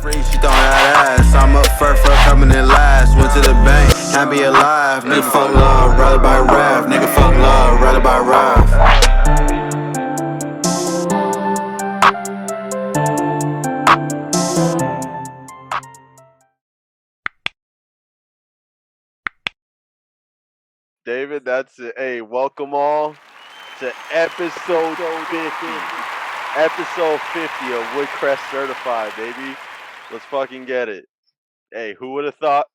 free, she throwing that ass. I'm up first for coming in last. Went to the bank, happy alive. Nigga fuck love, rather by rap. Nigga fuck love, rather by rap. David, that's it. Hey, welcome all to episode 50. Episode 50 of Woodcrest Certified, baby. Let's fucking get it. Hey, who would have thought?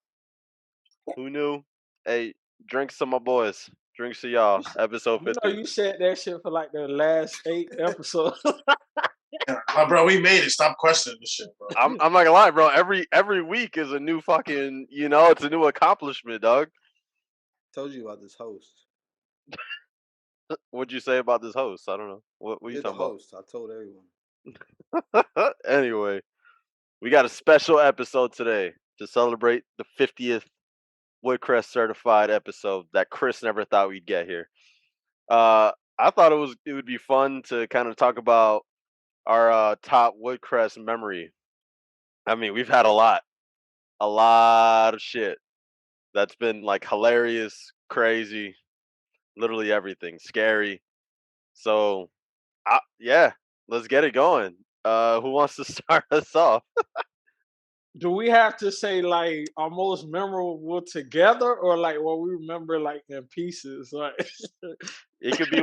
Who knew? Hey, drinks to my boys. Drinks to y'all. Episode 50. You said that shit for like the last 8 episodes. Bro, we made it. Stop questioning this shit, bro. I'm not gonna lie, bro. Every week is a new fucking, it's a new accomplishment, dog. Told you about this host. What'd you say about this host? I don't know. What you talking about? Host. I told everyone. Anyway, we got a special episode today to celebrate the 50th Woodcrest Certified episode that Chris never thought we'd get here. I thought it would be fun to kind of talk about our top Woodcrest memory. I mean, we've had a lot of shit that's been like hilarious, crazy, literally everything, scary. So, yeah, let's get it going. Who wants to start us off? Do we have to say like our most memorable together, or like what we remember like in pieces? Like it could be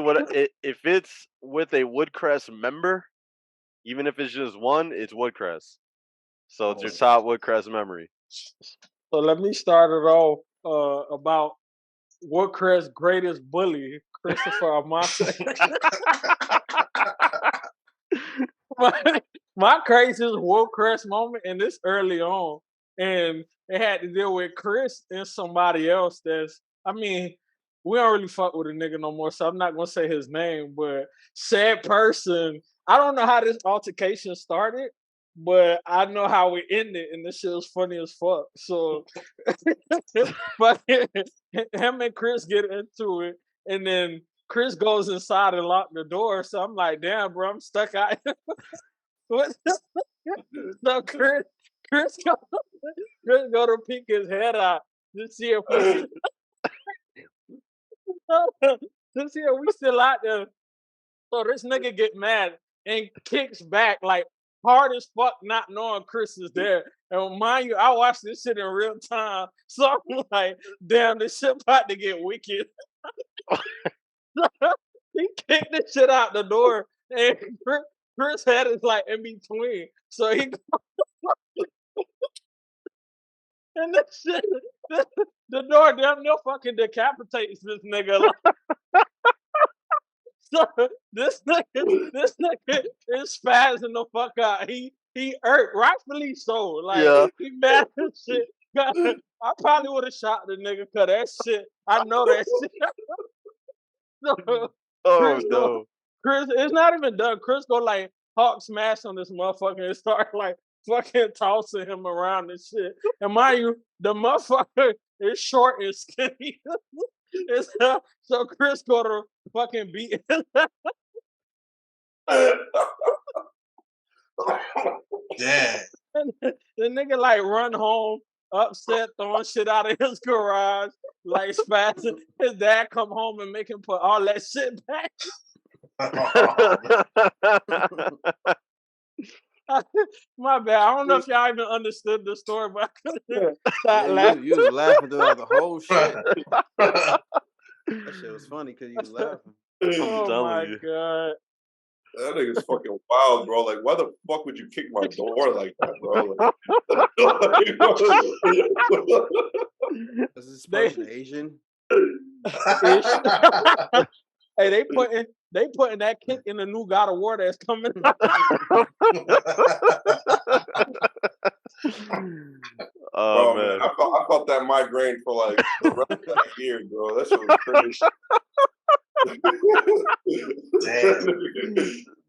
if it's with a Woodcrest member, even if it's just one, it's Woodcrest. So it's your top Woodcrest memory. So let me start it off about Woodcrest's greatest bully, Christopher Amante. My craziest Woodcrest moment, and this early on, and it had to deal with Chris and somebody else we don't really fuck with a nigga no more, so I'm not gonna say his name, but said person, I don't know how this altercation started, but I know how it ended, and this shit was funny as fuck. So, but him and Chris get into it, and then Chris goes inside and lock the door. So I'm like, damn, bro, I'm stuck out. So Chris go to peek his head out to see if we still out there. So this nigga get mad and kicks back like hard as fuck, not knowing Chris is there. And mind you, I watched this shit in real time, so I'm like, damn, this shit about to get wicked. He kicked the shit out the door, and Chris' head is like in between. So he and the shit, the door damn near fucking decapitates this nigga. So this nigga is spazzing the fuck out. He irked, rightfully so. Like he mad as shit. I probably would have shot the nigga cause that shit. I know that shit. So, Chris, it's not even done. Chris go like Hawk smash on this motherfucker and start like fucking tossing him around and shit. And mind you, the motherfucker is short and skinny. So Chris go to fucking beat him. Yeah. The nigga like run home, upset, throwing shit out of his garage, like spazzing. His dad come home and make him put all that shit back. My bad. I don't know if y'all even understood the story, but I couldn't stop laughing. You was laughing throughout the whole shit. That shit was funny because you was laughing. Oh my god. That nigga's fucking wild, bro. Like, why the fuck would you kick my door like that, bro? Is this person Asian? Hey, they putting that kick in the new God of War that's coming out. Oh bro, man, I felt that migraine for like the rest of that year, bro. That shit was crazy. Damn.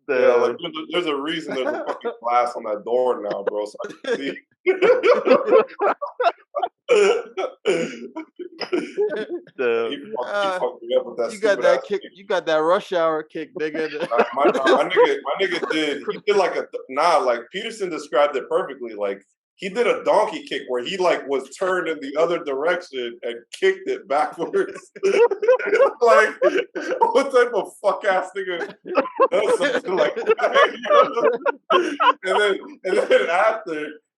Yeah, like there's a reason there's a fucking glass on that door now, bro. So I can see. He fucked me up with that You got stupid that ass kick. You got that rush hour kick, nigga. my nigga did like like Peterson described it perfectly. Like he did a donkey kick where he like was turned in the other direction and kicked it backwards. Like what type of fuck ass nigga does something like that?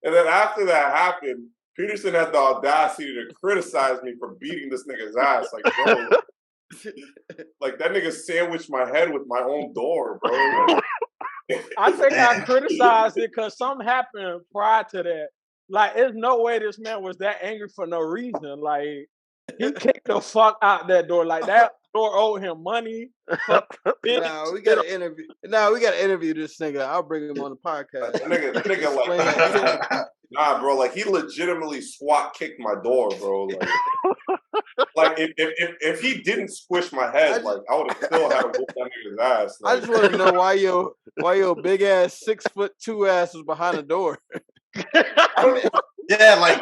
and then after that happened, Peterson had the audacity to criticize me for beating this nigga's ass. Like, bro, like that nigga sandwiched my head with my own door, bro. Like, I think I criticized it because something happened prior to that. Like, there's no way this man was that angry for no reason. Like, he kicked the fuck out that door. Like, that door owed him money. Nah, we gotta interview. Nah, we gotta interview this nigga. I'll bring him on the podcast. that nigga like, nah, bro. Like he legitimately swat kicked my door, bro. Like if he didn't squish my head, like I would have still had to whoop that nigga's ass. Like, I just want to know why your big ass 6'2" ass was behind the door. Yeah, like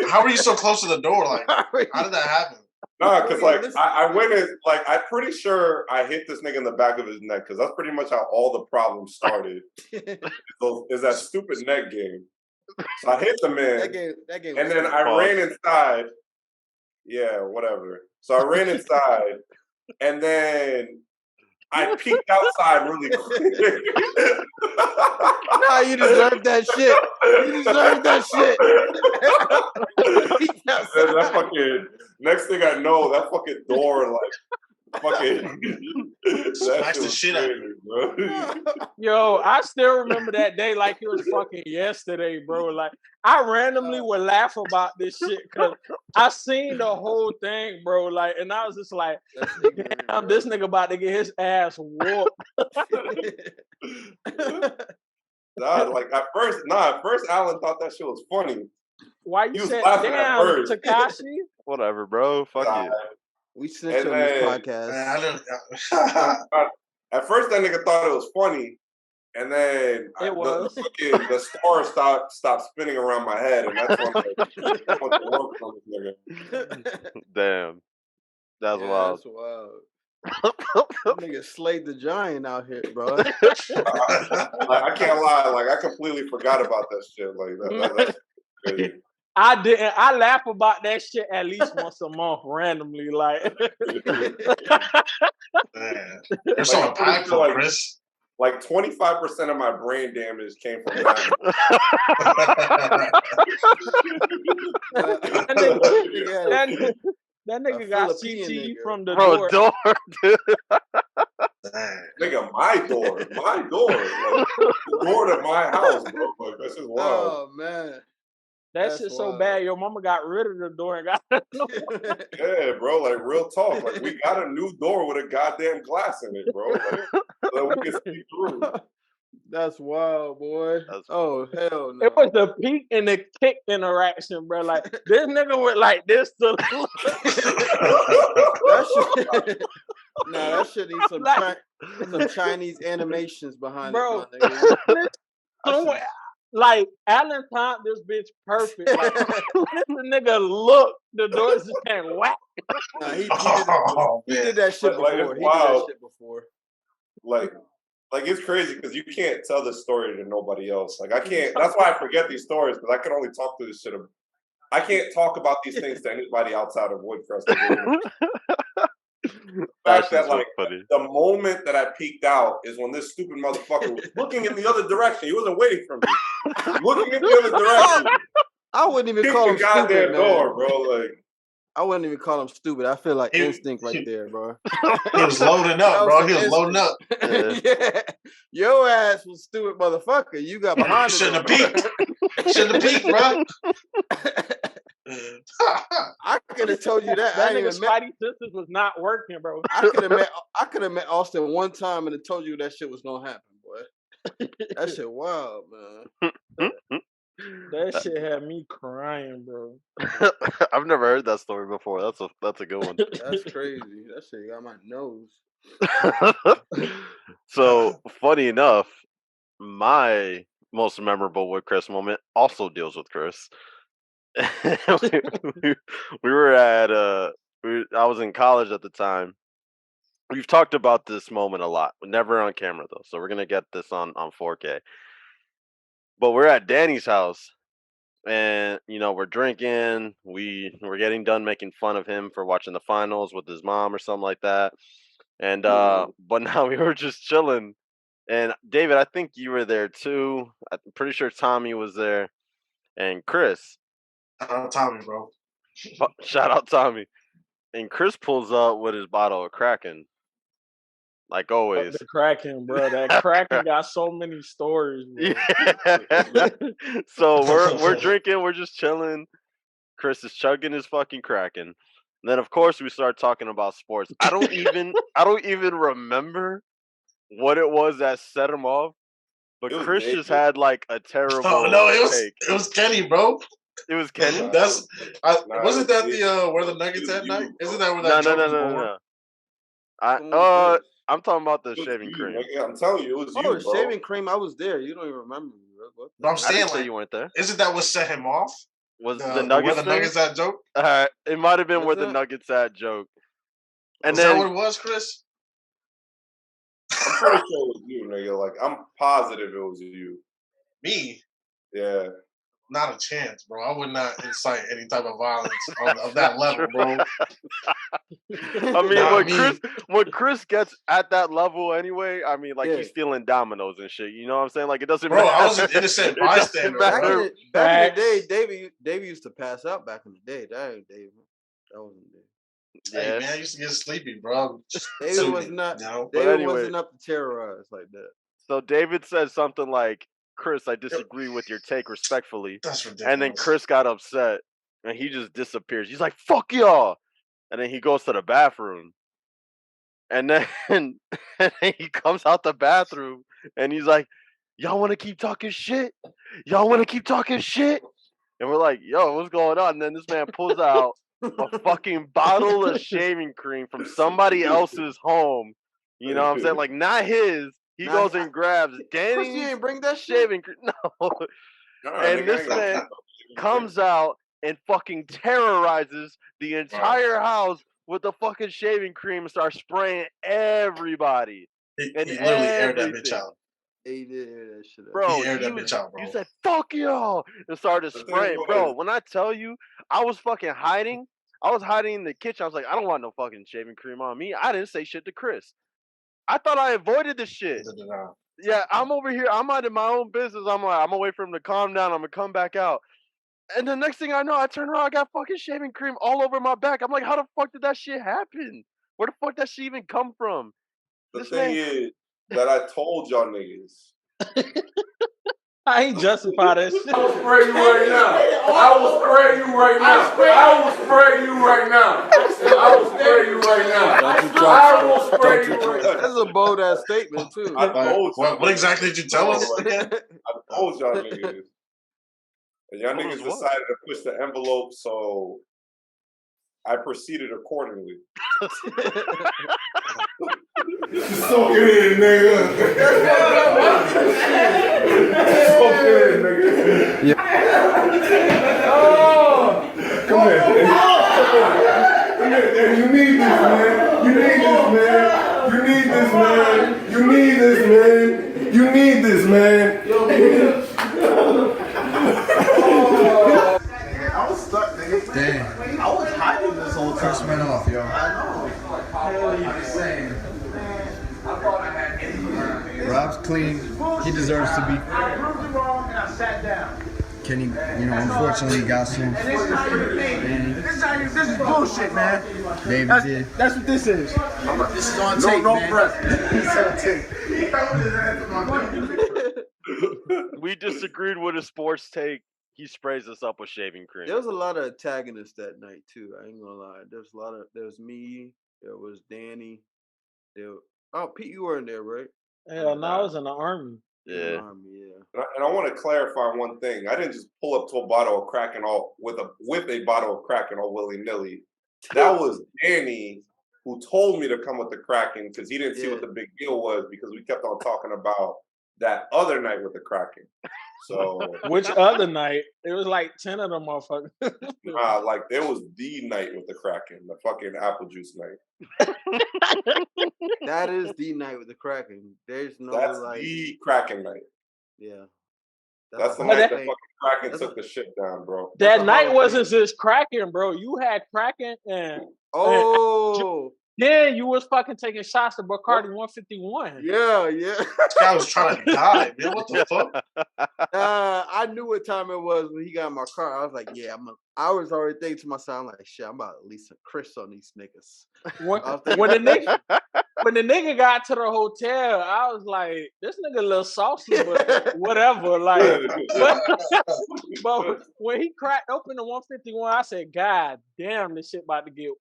how were you so close to the door? Like how did that happen? Nah, because like I went in, like I'm pretty sure I hit this nigga in the back of his neck because that's pretty much how all the problems started. Is that stupid neck game? So I hit the man, that game and then I ran inside. Yeah, whatever. So I ran inside, and then I peeked outside really quick. Nah, you deserve that shit. You deserve that shit. And that fucking next thing I know, that fucking door like fucking Smacks the shit out of you, bro. Yo, I still remember that day like it was fucking yesterday, bro. Like, I randomly would laugh about this shit because I seen the whole thing, bro. Like, and I was just like, damn, this nigga about to get his ass whooped. At first Alan thought that shit was funny. Why you was said, laughing at damn, first. Takashi? Whatever, bro. Fuck it. We snitch on this podcast. At first, that nigga thought it was funny, and then the star stopped spinning around my head, and that's when I went to work on this nigga. Damn, that's wild. That's wild. Nigga slayed the giant out here, bro. Like, I can't lie, like I completely forgot about that shit. Like that's crazy. I didn't. I laugh about that shit at least once a month, randomly. Like, you're so impactful, Chris. Like 25% of my brain damage came from that. That nigga got CTE from the door. Dude. Nigga, my door. Like, the door to my house, bro. Like, that's just wild. Oh, man. That's shit so bad. Your mama got rid of the door and got Yeah, bro. Like, real talk. Like, we got a new door with a goddamn glass in it, bro. Like, so we can see through. That's wild, boy. Hell no. It was the peak and the kick interaction, bro. Like, this nigga went like this to that shit needs some Chinese animations behind bro, it, my nigga. Like, Alan timed this bitch perfect. Like, the nigga look, the doors just can't whack. Nah, he did that shit before. He did that shit before. Like it's crazy because you can't tell this story to nobody else. Like I can't. That's why I forget these stories because I can only talk to this shit. I can't talk about these things to anybody outside of Woodcrest. The fact that like the moment that I peeked out is when this stupid motherfucker was looking in the other direction. He wasn't waiting for me. Looking in the other direction. I wouldn't even call him stupid, man. Door, bro. Like I wouldn't even call him stupid. I feel like instinct right there, bro. He was loading up, bro. He was loading up. Yeah. Your ass was stupid, motherfucker. You got behind him. Shouldn't have peeked. Shouldn't have peeked, bro. I could have told you that. That nigga Spidey sisters was not working, bro. I could have met Austin one time and have told you that shit was gonna happen, boy. That shit wild, man. That shit had me crying, bro. I've never heard that story before. That's a good one. That's crazy. That shit got my nose. So funny enough, my most memorable Woodcrest moment also deals with Chris. we were at I was in college at the time. We've talked about this moment a lot, never on camera though. So we're gonna get this on 4K. But we're at Danny's house, and we're drinking. We're getting done making fun of him for watching the finals with his mom or something like that. And but now we were just chilling. And David, I think you were there too. I'm pretty sure Tommy was there, and Chris. Tommy, bro. Shout out Tommy. And Chris pulls up with his bottle of Kraken, like always. The Kraken, bro. That Kraken got so many stories, bro. Yeah. So we're drinking, we're just chilling. Chris is chugging his fucking Kraken. And then of course we start talking about sports. I don't even remember what it was that set him off. But Chris just had like a terrible it was Kenny, bro. It was Kenny. Wasn't that the where the Nuggets at night? Isn't that where that joke was born? No. I'm talking about the shaving cream. I'm telling you, it was you, bro. Shaving cream. I was there. You don't even remember me, bro. But I'm saying, like, you weren't there. Isn't that what set him off? Was the Nuggets where the Nuggets at joke? It might have been where the Nuggets at joke. And was that what it was, Chris? I'm pretty sure it was you, nigga. Like, I'm positive it was you. Me? Yeah. Not a chance, bro. I would not incite any type of violence of that level, bro. I mean, when Chris gets at that level anyway, I mean, like, he's stealing dominoes and shit. You know what I'm saying? Like, it doesn't matter. Bro, I was an innocent bystander. Back in the day, David used to pass out back in the day. That ain't David. That wasn't David. Hey, man, I used to get sleepy, bro. David was not. David wasn't up to terrorize like that. So David said something like, Chris, I disagree with your take respectfully. That's ridiculous. And then Chris got upset and he just disappears. He's like, fuck y'all. And then he goes to the bathroom. And then he comes out the bathroom and he's like, y'all want to keep talking shit? Y'all want to keep talking shit? And we're like, yo, what's going on? And then this man pulls out a fucking bottle of shaving cream from somebody else's home. You know what I'm saying? Like, not his. He goes and grabs Danny's ain't bring that shaving cream. No. And this man comes out and fucking terrorizes the entire house with the fucking shaving cream and starts spraying everybody. He literally aired that bitch out. He did air that shit out. Bro, he aired that bitch out, bro. You said, fuck y'all, and started spraying. Bro, when I tell you, I was fucking hiding. I was hiding in the kitchen. I was like, I don't want no fucking shaving cream on me. I didn't say shit to Chris. I thought I avoided this shit. Yeah, I'm over here. I'm minding my own business. I'm like, I'm gonna wait for him to calm down. I'm gonna come back out. And the next thing I know, I turn around, I got fucking shaving cream all over my back. I'm like, how the fuck did that shit happen? Where the fuck that shit even come from? The thing is that I told y'all niggas. I ain't justify that shit. I will spray you right now. I will spray you right now. I will spray you right now. I will spray you right now. I will spray you right now. That's a bold ass statement too. I told y'all. What exactly did you tell us? I told y'all niggas. And y'all niggas decided to push the envelope, so I proceeded accordingly. Soak it in, nigga. Soak it in, nigga. Oh, come here, Danny. You need this, man. You need this, man. You need this, man. You need this, man. You need this, man. I was stuck, nigga. Damn. I was hiding this whole time. Chris went off, yo. I know. I'm just saying. Rob's clean. He deserves to be. I proved it wrong and I sat down. Kenny, unfortunately got some. Danny. This is bullshit, man. David did. That's what this is. This is on tape, man. We disagreed with his sports take. He sprays us up with shaving cream. There was a lot of antagonists that night too. I ain't gonna lie. There was me. There was Danny. Pete, you weren't there, right? Hell, no, I was in the army. Yeah. And I want to clarify one thing. I didn't just pull up to a bottle of Kraken all with a bottle of Kraken all willy nilly. That was Danny who told me to come with the Kraken because he didn't see what the big deal was because we kept on talking about that other night with the Kraken. So which other night? It was like 10 of them motherfuckers. nah, like there was the night with the Kraken, the fucking apple juice night. That is the night with the Kraken. There's no That's like the Kraken night. yeah. That's the a night hard the thing. fucking Kraken That's took the shit down, bro. That a night hard wasn't thing. just Kraken, bro. You had Kraken and Oh then you was fucking taking shots to Bacardi 151. yeah. This guy was trying to die, man. What the fuck? I knew what time it was when he got in my car. I was like, yeah, I was already thinking to myself, I'm like, shit, I'm about to leave some Chris on these niggas. When the nigga got to the hotel, I was like, this nigga a little saucy, but whatever. Like, but when he cracked open the 151, I said, God damn, this shit about to get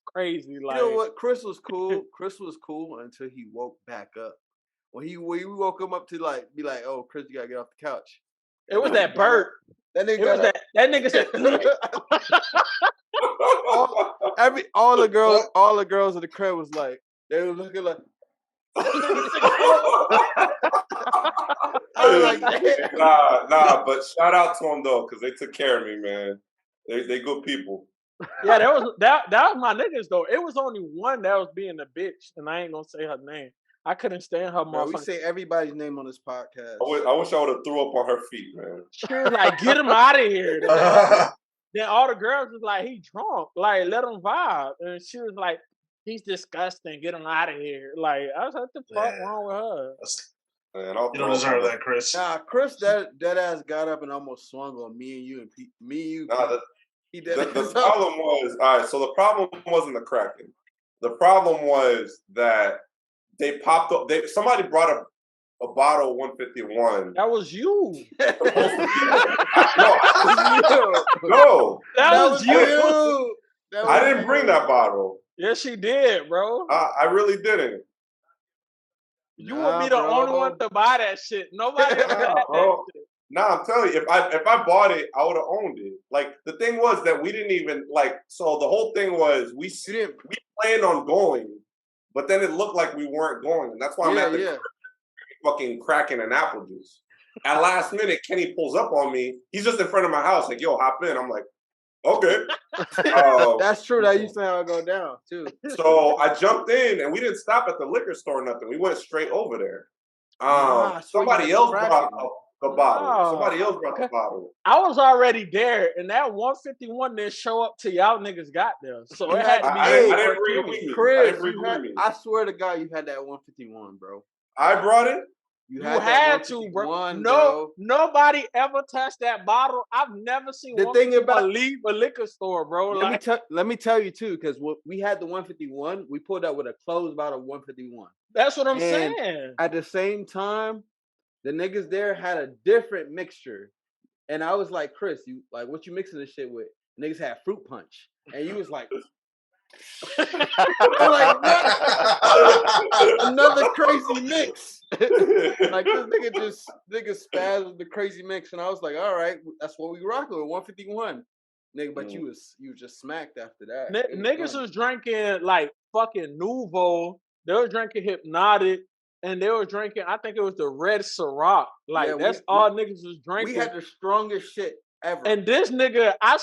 crazy. Like, You know what? Chris was cool. Chris was cool until he woke back up. When we woke him up to like be like, oh, Chris, you gotta get off the couch. it was that burp. That nigga It was that nigga said, all the girls in the crib was like, they were looking like. I was like, nah, but shout out to them though, because they took care of me, man. They good people. yeah, that was my niggas though. It was only one that was being a bitch, and I ain't gonna say her name. I couldn't stand her bro, we motherfucker. say everybody's name on this podcast. I wish I would have threw up on her feet, man. She was like, get him out of here. Then all the girls was like, he drunk. Like, let him vibe. And she was like, he's disgusting. Get him out of here. Like, I was like, what the fuck wrong with her? Man, You don't deserve that, Chris. Nah, Chris, that ass got up and almost swung on me and you and Pete. Me and you. Nah, he did the problem was, all right, so the problem wasn't the Kraken. The problem was that they popped up. Somebody brought a bottle of 151. That was you. No. That was you. I didn't bring that bottle. Yes, she did, bro. I really didn't. You would be the only one to buy that shit. Nobody else had that shit. Nah, I'm telling you, if I bought it, I would have owned it. Like the thing was that we didn't even like. So the whole thing was we planned on going, but then it looked like we weren't going, and that's why I'm at the fucking Kraken and apple juice. At last minute, Kenny pulls up on me. He's just in front of my house, like, "Yo, hop in." I'm like, "Okay." That's true. That used to how it go down too. So I jumped in, and we didn't stop at the liquor store or nothing. We went straight over there. Somebody else brought the bottle. Somebody else brought the bottle. I was already there, and that 151 didn't show up till y'all niggas got there. So it had to be. I didn't bring it with me. Chris, I swear to God, you had that 151, bro. I brought it. You had to, bro. No, nobody ever touched that bottle. I've never seen the thing about leave a liquor store, bro. Let me tell you too, because we had the 151, we pulled up with a closed bottle of 151. That's what I'm saying. At the same time, the niggas there had a different mixture, and I was like, Chris, you like what you mixing this shit with? Niggas had fruit punch, and you was like. I'm like, what? Another crazy mix. Like this nigga spazzed with the crazy mix, and I was like, all right, that's what we rock with 151, nigga. But you was just smacked after that. Niggas was drinking like fucking Nouveau. They were drinking Hypnotic, and they were drinking. I think it was the Red Ciroc. Like that's all niggas was drinking. We had the strongest shit ever. And this nigga, I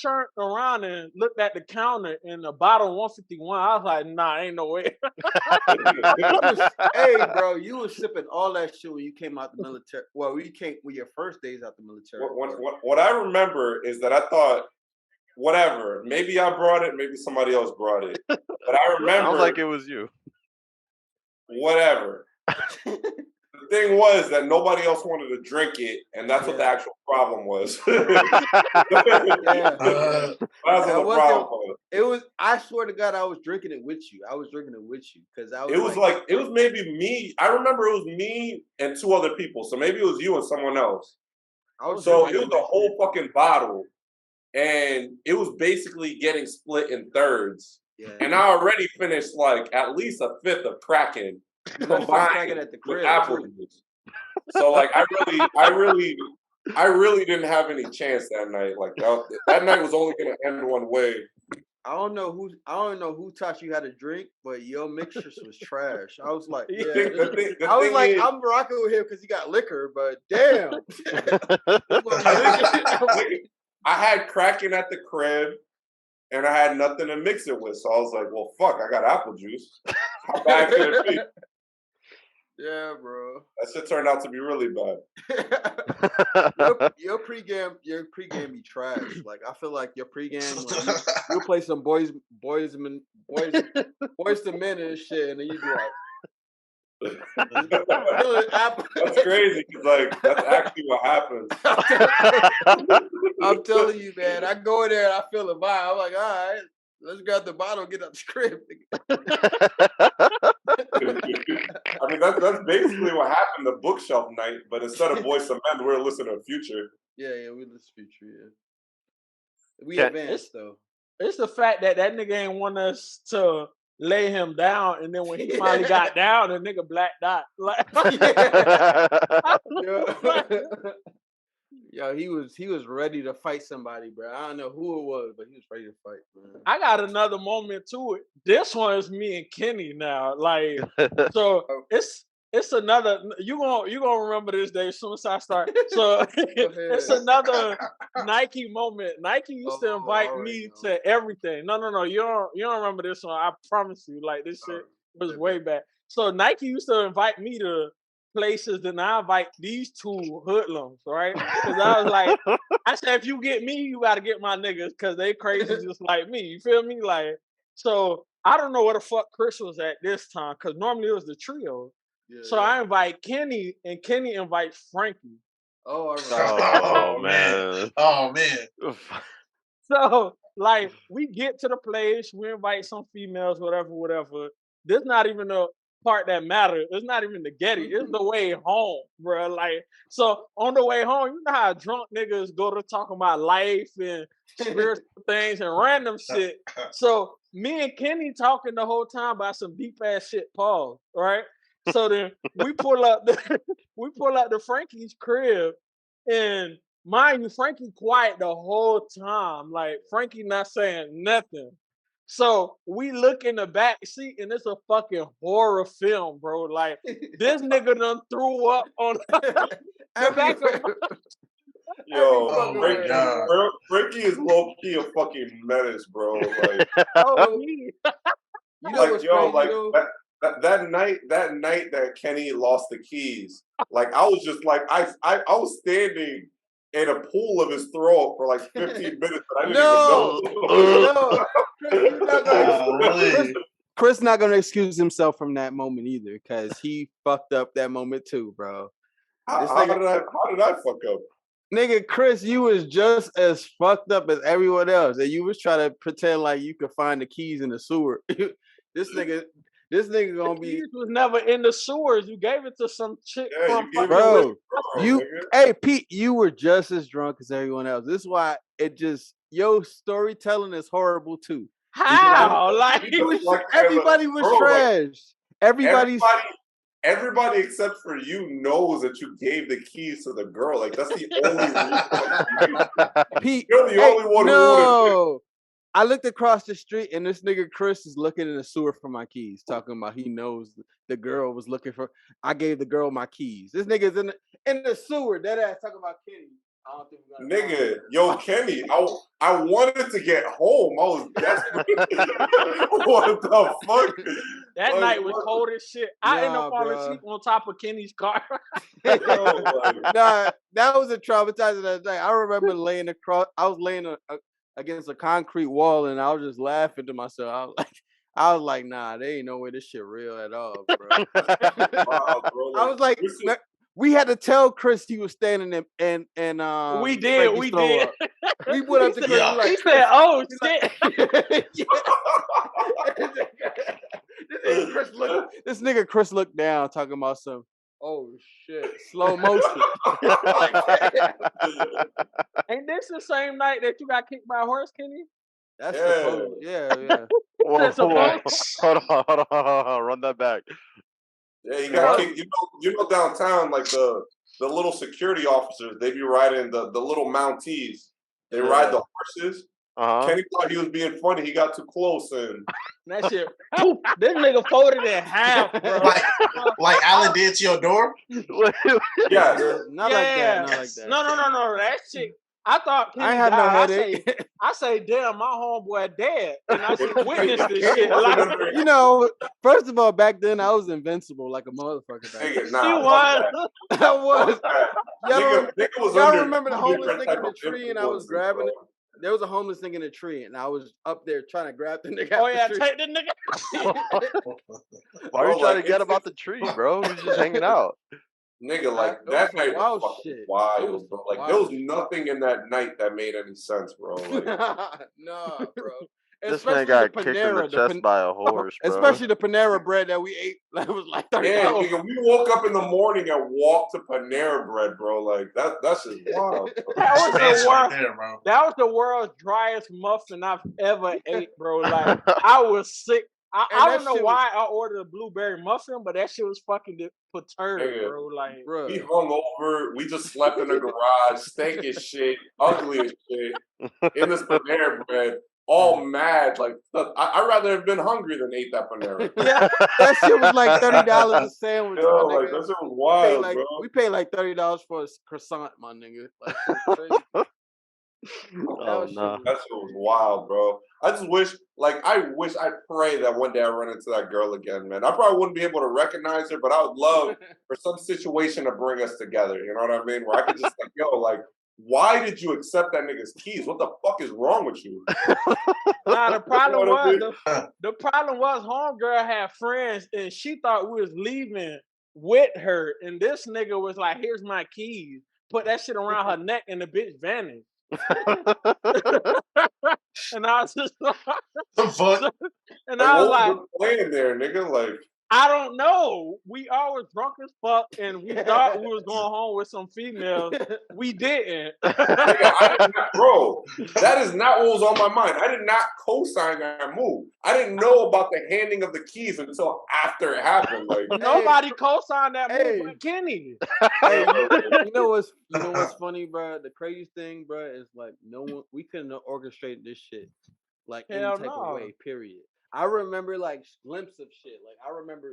turned around and looked at the counter and the bottle of 151. I was like, nah, ain't no way. Hey, bro, you was sipping all that shit when you came out the military. Well, you came with your first days out the military. What I remember is that I thought, whatever, maybe I brought it, maybe somebody else brought it. But I remember. Sounds like it was you. Whatever. The thing was that nobody else wanted to drink it, and that's what the actual problem was. That's what the problem was. It was. I swear to God, I was drinking it with you. I was drinking it with you because I was. It was maybe me. I remember it was me and two other people. So maybe it was you and someone else. It was the whole fucking bottle, and it was basically getting split in thirds. Yeah. And I already finished like at least a fifth of Kraken. Combined at the crib, with apple juice. So like I really didn't have any chance that night. Like that night was only gonna end one way. I don't know who taught you how to drink, but your mixtures was trash. I was like, yeah. I was like, I'm rocking with him because he got liquor, but damn. I had Kraken at the crib, and I had nothing to mix it with, so I was like, well, fuck, I got apple juice. How bad can it be? Yeah, bro. That shit turned out to be really bad. Your pregame be trash. Like I feel like your pregame, like, you play some boys to men and shit, and then you be like, that's crazy. Like that's actually what happens. I'm telling you, man. I go in there and I feel the vibe. I'm like, all right, let's grab the bottle, and get out the script. I mean, that's basically what happened the bookshelf night, but instead of Boys to Men, we're listening to Future. Yeah, we listen to Future, yeah. We advanced, though. It's the fact that nigga ain't want us to lay him down, and then when he finally got down, the nigga blacked out. Like, Yo, he was ready to fight somebody, bro. I don't know who it was, but he was ready to fight, man. I got another moment to it. This one is me and Kenny now. Like, so it's another. You gonna remember this day as soon as I start. So it's another Nike moment. Nike used to invite me to everything. No. You don't remember this one. I promise you. Like this shit was way back. So Nike used to invite me to places, then I invite these two hoodlums, right? Because I was like, I said, if you get me, you got to get my niggas because they crazy just like me. You feel me? Like, so I don't know where the fuck Chris was at this time because normally it was the trio. Yeah, so I invite Kenny, and Kenny invites Frankie. Oh, man. Oh, man. So, like, we get to the place, we invite some females, whatever. This not even the part that matters. It's not even the Getty. It's the way home, bro. Like, so on the way home, you know how drunk niggas go to talk about life and spiritual things and random shit. So me and Kenny talking the whole time about some deep ass shit. Pause. Right. So then we pull up the Frankie's crib, and mind you, Frankie quiet the whole time. Like Frankie not saying nothing. So we look in the back seat, and it's a fucking horror film, bro. Like this nigga done threw up on the back of my. Yo, Frankie is low key a fucking menace, bro. Like, that night that Kenny lost the keys, like I was just like I was standing in a pool of his throat for like 15 minutes, but I didn't even know. Chris not gonna excuse himself from that moment either, because he fucked up that moment too, bro. How did I fuck up? Nigga, Chris, you was just as fucked up as everyone else, and you was trying to pretend like you could find the keys in the sewer. This nigga gonna be. Keys was never in the sewers. You gave it to some chick from bro. Hey Pete, you were just as drunk as everyone else. This is why your storytelling is horrible too. How? Like everybody was trash. Everybody except for you knows that you gave the keys to the girl. Like that's the only reason. Pete, you're the only one who would. I looked across the street and this nigga Chris is looking in the sewer for my keys, talking about he knows the girl was looking for. I gave the girl my keys. This nigga's in the sewer. That ass talking about Kenny. I don't think nigga, yo, Kenny, I wanted to get home. I was desperate. What the fuck? That night was cold as shit. I ended up falling asleep on top of Kenny's car. Nah, that was a traumatizing night. I remember laying across. I was laying against a concrete wall, and I was just laughing to myself. I was like, nah, there ain't no way this shit real at all, bro. Wow, bro. I was like, we had to tell Chris he was standing in we did. We went up to Chris. He said, "Oh shit." This nigga Chris looked down, talking about some. Oh shit! Slow motion. Ain't this the same night that you got kicked by a horse, Kenny? That's yeah. Whoa, hold on, run that back. Yeah, you got kicked. You know downtown, like the little security officers, they be riding the little Mounties. They ride the horses. Kenny thought he was being funny. He got too close and that shit. Poof, this nigga folded in half, bro. Like Alan did to your door. yes, Not like that. Not like that. No. That shit. I thought Kenny I had no died. headache. I say, damn, my homeboy dead, and I just witnessed this shit. Like, You know, first of all, back then I was invincible like a motherfucker. Back then. nigga, nah, he fuck was. that. I was. Nigga was Y'all under remember the two homeless different nigga in type the of tree and I was influences, grabbing bro. it? There was a homeless nigga in a tree and I was up there trying to grab the nigga. Oh out yeah, the tree. take the nigga. Why are you Bro, trying like, to get it's about the tree, bro? He's just hanging out. Nigga, like It that was some night wild was fucking shit. It wild, was bro. Like wild there was shit. nothing in that night that made any sense, bro. Like, Nah, bro. This man Especially got the kicked in the Panera, chest by a horse, bro. especially the Panera bread that we ate. That was like $30. yeah, nigga, we woke up in the morning and walked to Panera Bread, bro. Like that's just wild. Bro. That was the That's right worst. there, bro. That was the world's driest muffin I've ever ate, bro. Like I was sick. I that don't know shit why I ordered a blueberry muffin, but that shit was fucking perturbed, Nigga, bro. Like, Bro. We hung over. We just slept in the garage, stank as shit, ugly as shit, in this Panera Bread, all mad. Like I'd rather have been hungry than ate that Panera. yeah, That shit was like $30 a sandwich, Yo, my like nigga. that shit was wild, bro. We paid like $30 for a croissant, my nigga. Like, it's crazy. Oh no. That shit was wild, bro. I just wish, I pray that one day I run into that girl again, man. I probably wouldn't be able to recognize her, but I would love for some situation to bring us together. You know what I mean? Where I could just like, yo, like, why did you accept that nigga's keys? What the fuck is wrong with you? nah. The problem You know what I was the problem was homegirl had friends and she thought we was leaving with her, and this nigga was like, "Here's my keys." Put that shit around her neck, and the bitch vanished. And I was just like, The fuck? and Like, I was what like, was the plan there, nigga? Like, I don't know. We all was drunk as fuck, and we thought we was going home with some females. We didn't. nigga, I did not, bro. That is not what was on my mind. I did not co-sign that move. I didn't know about the handing of the keys until after it happened. Like, Nobody co-signed that move Hey. but Kenny. Hey, you know what's funny, bro? The craziest thing, bro, is like we couldn't orchestrate this shit like any Hell type no. of way. Period. I remember like glimpses of shit. Like I remember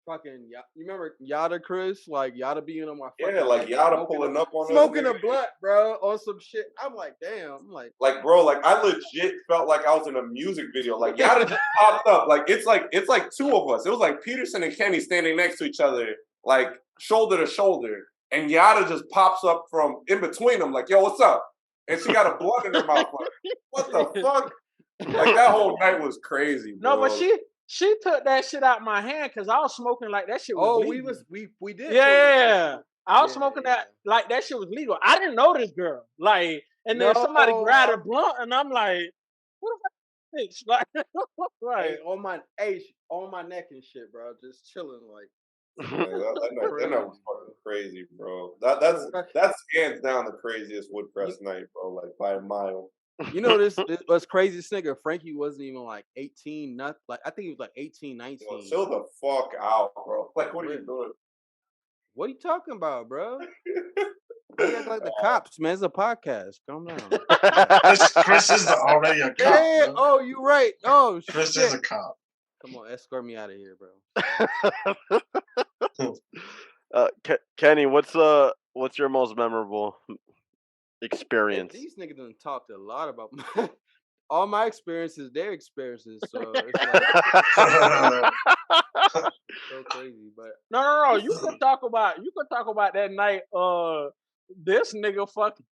fucking. You remember Yada Chris? Like Yada being on my fucking. yeah, like Yada pulling up on us, smoking a nigga. blunt, bro, on some shit. I'm like, damn. I'm like, bro, like I legit felt like I was in a music video. Like Yada just popped up. Like it's like two of us. It was like Peterson and Kenny standing next to each other, like shoulder to shoulder, and Yada just pops up from in between them, like, yo, what's up? And she got a blunt in her mouth. Like, what the fuck? Like that whole night was crazy, bro. No, but she took that shit out my hand because I was smoking like that shit was oh, legal. we did. Yeah. I was Yeah, smoking yeah. that like that shit was legal. I didn't know this girl. Like, and then somebody No. grabbed a blunt and I'm like, what the fuck is this? Like, Hey, like on my neck and shit, bro. Just chilling, like. Yeah, that night was fucking crazy, bro. That's hands down the craziest Woodcrest night, bro. Like by a mile. You know this what's crazy? This nigga Frankie wasn't even like 18, not like I think he was like 18, 19. Yo, chill the fuck out, bro. Like, what are you doing? What are you talking about, bro? You act like the cops, man. It's a podcast. Calm down. Chris is already a cop. Yeah. Bro. Oh, you right. Oh, Chris shit. is a cop. Come on, escort me out of here, bro. Kenny, what's your most memorable experience? These niggas done talked a lot about all my experiences, their experiences. So it's like so crazy. But no. You could talk about that night. This nigga fucking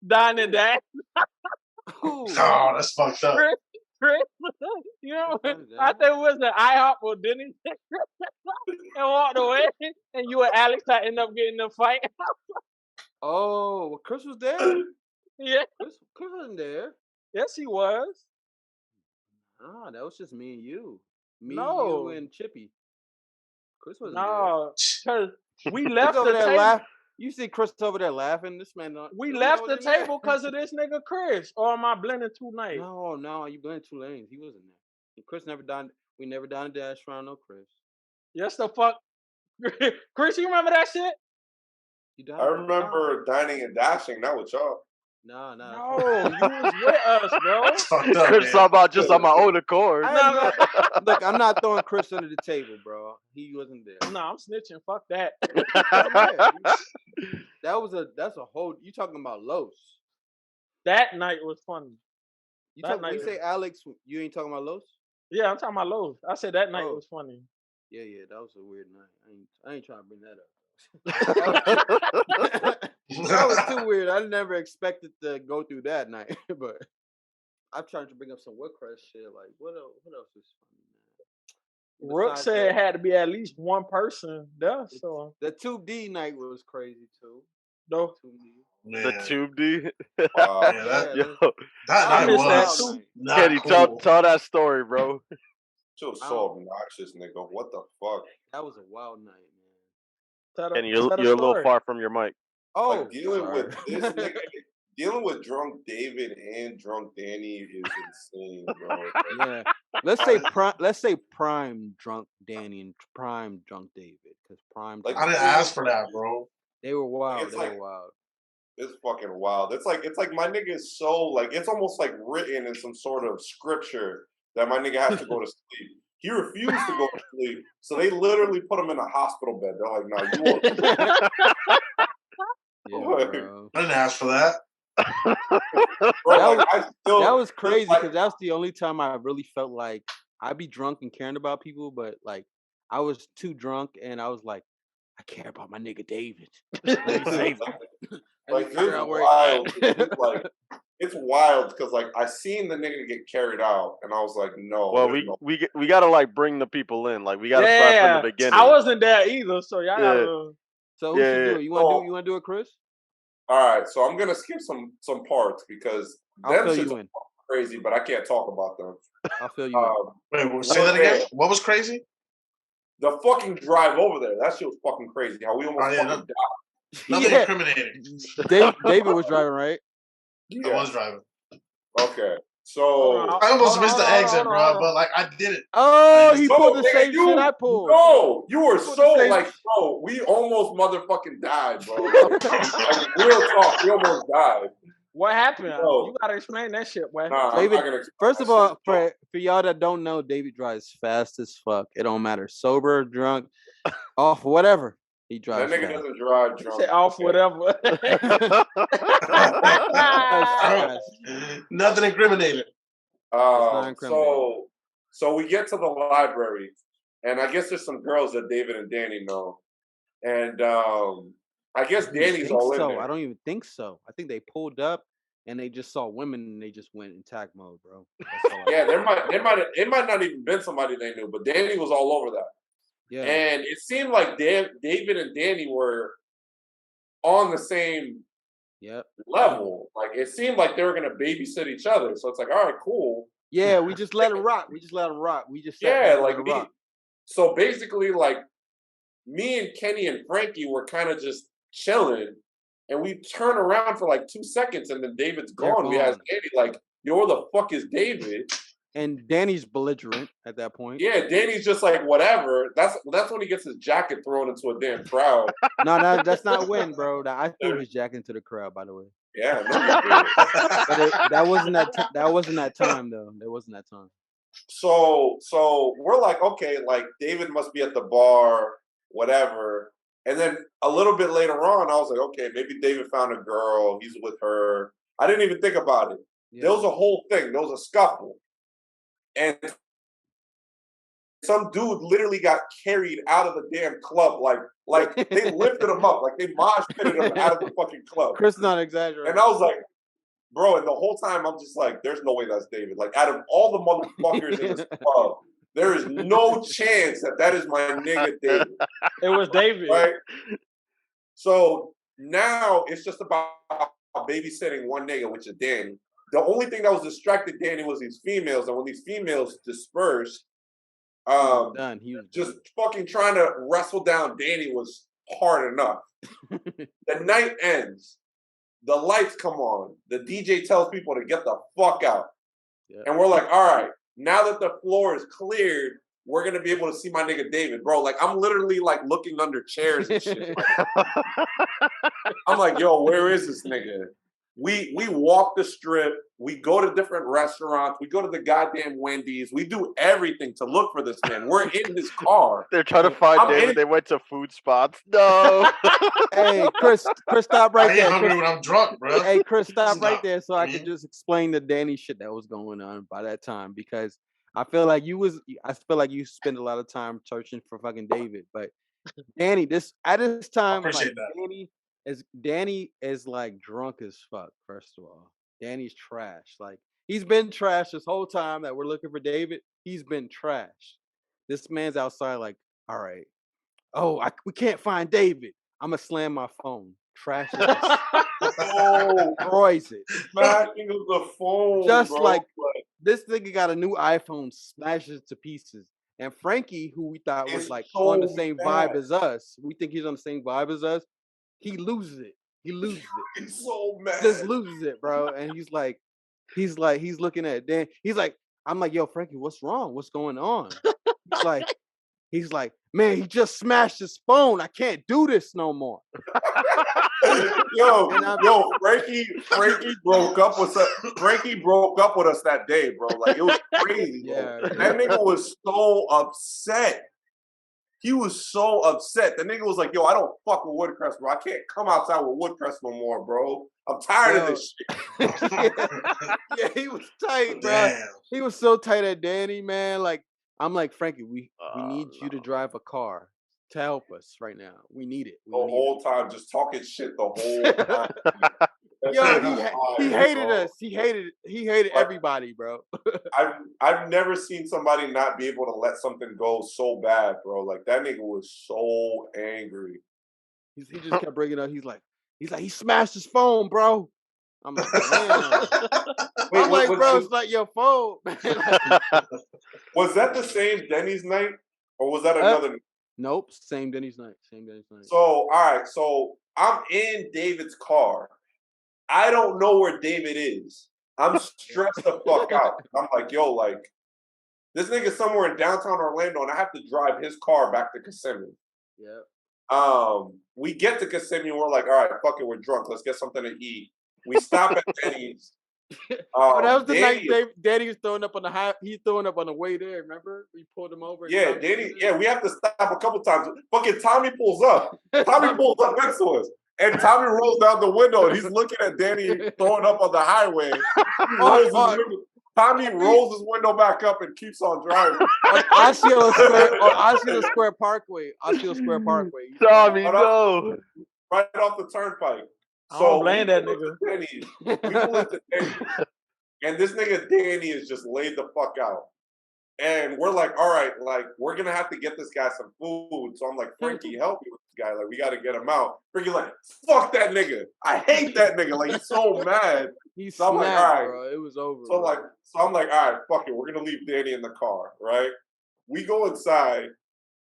dining that. Oh, that's fucked up. Chris, you know, I think it was the IHOP or Denny's and walked away, and you and Alex had end up getting in a fight. oh, well, Chris was there. Yeah, Chris wasn't there. yes, he was. Ah, that was just me and you. No. You, and Chippy. Chris wasn't No, because we there. left Chris the over there table. laugh. You see Chris over there laughing. This man. We left the table because of this nigga Chris. Or am I blending two nights? No, you blended two lanes. He wasn't there. And Chris never dined. We never dined at Dash around no Chris. Yes, the fuck. Chris, you remember that shit? I remember dining and dashing. Not with y'all. No, No, you was with us, bro. That's fucked up, Chris man. talking about just on my own accord. Look, I'm not throwing Chris under the table, bro. He wasn't there. No, I'm snitching. Fuck that. That's a whole. You talking about Los? That night was funny. You say Alex? You ain't talking about Los? Yeah, I'm talking about Lowe's. I said that night was funny. Yeah, that was a weird night. I ain't trying to bring that up. That was too weird. I never expected to go through that night, but I'm trying to bring up some Woodcrest shit. Like, what else is funny, man? Rook said it had to be at least one person there. So the Tube D night was crazy too. No, the Tube D. That night was not Kenny, cool. tell that story, bro. She was so obnoxious, nigga. What the fuck? That was a wild night, man. And you're a little far from your mic. Oh, like dealing with this nigga, dealing with drunk David and drunk Danny is insane, bro. Yeah, let's say prime drunk Danny and prime drunk David, because prime. Like I didn't ask for that, bro. They were wild. They were wild. It's fucking wild. It's like my nigga is so like it's almost like written in some sort of scripture that my nigga has to go to sleep. He refused to go to sleep, so they literally put him in a hospital bed. They're like, "No, you won't." I didn't ask for that. Bro, that was crazy because that's the only time I really felt like I'd be drunk and caring about people, but like I was too drunk and I was like, I care about my nigga David. Like it's wild because like I seen the nigga get carried out and I was like, no. Well, we gotta like bring the people in. Like we gotta start from the beginning. I wasn't there either, so y'all gotta. So who should do it? You want to do it, Chris? All right, so I'm gonna skip some parts because them shit's crazy, but I can't talk about them. I'll fill you in. Wait, say that again. What was crazy? The fucking drive over there. That shit was fucking crazy. How we almost fucking died. Nothing incriminating. David was driving, right? Yeah. I was driving. Okay. So I almost missed the exit, bro, but like I did it. Oh, he pulled the same shit I pulled. No, you were so like, bro, we almost motherfucking died, bro. Like, real talk, we almost died. What happened? You gotta explain that shit, boy. Nah, David, first of all, for y'all that don't know, David drives fast as fuck. It don't matter, sober, drunk, off, whatever. He drives. That nigga doesn't drive drunk. Say off whatever. Nothing incriminated. So we get to the library, and I guess there's some girls that David and Danny know, and I guess Danny's all in there. I don't even think so. I think they pulled up and they just saw women and they just went in attack mode, bro. Yeah, it might not even been somebody they knew, but Danny was all over that. Yeah, and it seemed like David and Danny were on the same level. Like it seemed like they were gonna babysit each other. So it's like, all right, cool. Yeah, we just let it rock. We just so basically, like me and Kenny and Frankie were kind of just chilling, and we turn around for like 2 seconds, and then David's gone. We asked Danny, like, "Yo, where the fuck is David?" And Danny's belligerent at that point. Yeah, Danny's just like, whatever. That's when he gets his jacket thrown into a damn crowd. No, that's not when, bro. I threw his jacket into the crowd, by the way. Yeah, but that wasn't that time though. There wasn't that time. So we're like, okay, like David must be at the bar, whatever. And then a little bit later on, I was like, okay, maybe David found a girl. He's with her. I didn't even think about it. Yeah. There was a whole thing. There was a scuffle. And some dude literally got carried out of the damn club. Like they lifted him up. Like they mosh pitted him out of the fucking club. Chris not exaggerating. And I was like, bro, and the whole time I'm just like, there's no way that's David. Like out of all the motherfuckers in this club, there is no chance that is my nigga David. It was David. Right? So now it's just about babysitting one nigga, which is Danny. The only thing that was distracted Danny was these females, and when these females dispersed, just fucking trying to wrestle down Danny was hard enough. The night ends, the lights come on, the DJ tells people to get the fuck out, and we're like, all right, now that the floor is cleared, we're gonna be able to see my nigga David, bro. Like I'm literally like looking under chairs and shit. I'm like, yo, where is this nigga? We walk the strip. We go to different restaurants. We go to the goddamn Wendy's. We do everything to look for this man. We're in his car. They're trying to find David. They went to food spots. No. Hey, Chris, stop right I there. ain't hungry Chris, when I'm drunk, bro. hey, Chris, stop right Stop. there so I could just explain the Danny shit that was going on by that time because I feel like you spent a lot of time searching for fucking David, but Danny, at this time, like appreciate that. Danny is like drunk as fuck. First of all, Danny's trash. Like he's been trash this whole time that we're looking for David. He's been trash. This man's outside, like, all right. Oh, we can't find David. I'm gonna slam my phone. Trash it. Destroys it. Smashing of the phone. Just bro. like this nigga got a new iPhone, smashes to pieces. And Frankie, who we thought was like on the same vibe as us, we think he's on the same vibe as us. He loses it. He's so mad. Just loses it, bro. And he's looking at Dan. I'm like, yo, Frankie, what's wrong? What's going on? He's like, man, he just smashed his phone. I can't do this no more. Frankie broke up with us. Frankie broke up with us that day, bro. Like it was crazy. Yeah, that nigga was so upset. He was so upset. The nigga was like, yo, I don't fuck with Woodcrest, bro. I can't come outside with Woodcrest no more, bro. I'm tired of this shit. Yeah, he was tight, bro. Damn. He was so tight at Danny, man. Like, I'm like, Frankie, we need you to drive a car to help us right now. We need it. The whole time, just talking shit the whole time. Yo, he hated us. He hated everybody, bro. I've never seen somebody not be able to let something go so bad, bro. Like that nigga was so angry. He just kept bringing it up. He's like, he smashed his phone, bro. I'm like, man. Bro, it's like your phone. Was that the same Denny's night, or was that another night? Nope, same Denny's night. So, all right, so I'm in David's car. I don't know where David is. I'm stressed the fuck out. I'm like, yo, like, this nigga's somewhere in downtown Orlando, and I have to drive his car back to Kissimmee. Yeah. We get to Kissimmee, and we're like, all right, fuck it, we're drunk. Let's get something to eat. We stop at Denny's. That was the night Danny was throwing up on the He's throwing up on the way there. Remember, we pulled him over. Yeah, Danny. Yeah, we have to stop a couple times. Fucking Tommy pulls up. Tommy pulls up next to us, and Tommy rolls down the window, and he's looking at Danny throwing up on the highway. Tommy rolls his window back up and keeps on driving. On Osceola Square Parkway. Tommy, no. Right off the turnpike. I don't blame that nigga. We pull into Denny's, and this nigga Danny is just laid the fuck out. And we're like, all right, like, we're going to have to get this guy some food. So I'm like, Frankie, help me with this guy. Like, we got to get him out. Frankie's like, fuck that nigga. I hate that nigga. Like, he's so mad. So I'm like, all right. Bro. It was over. So I'm like, all right, fuck it. We're going to leave Danny in the car, right? We go inside.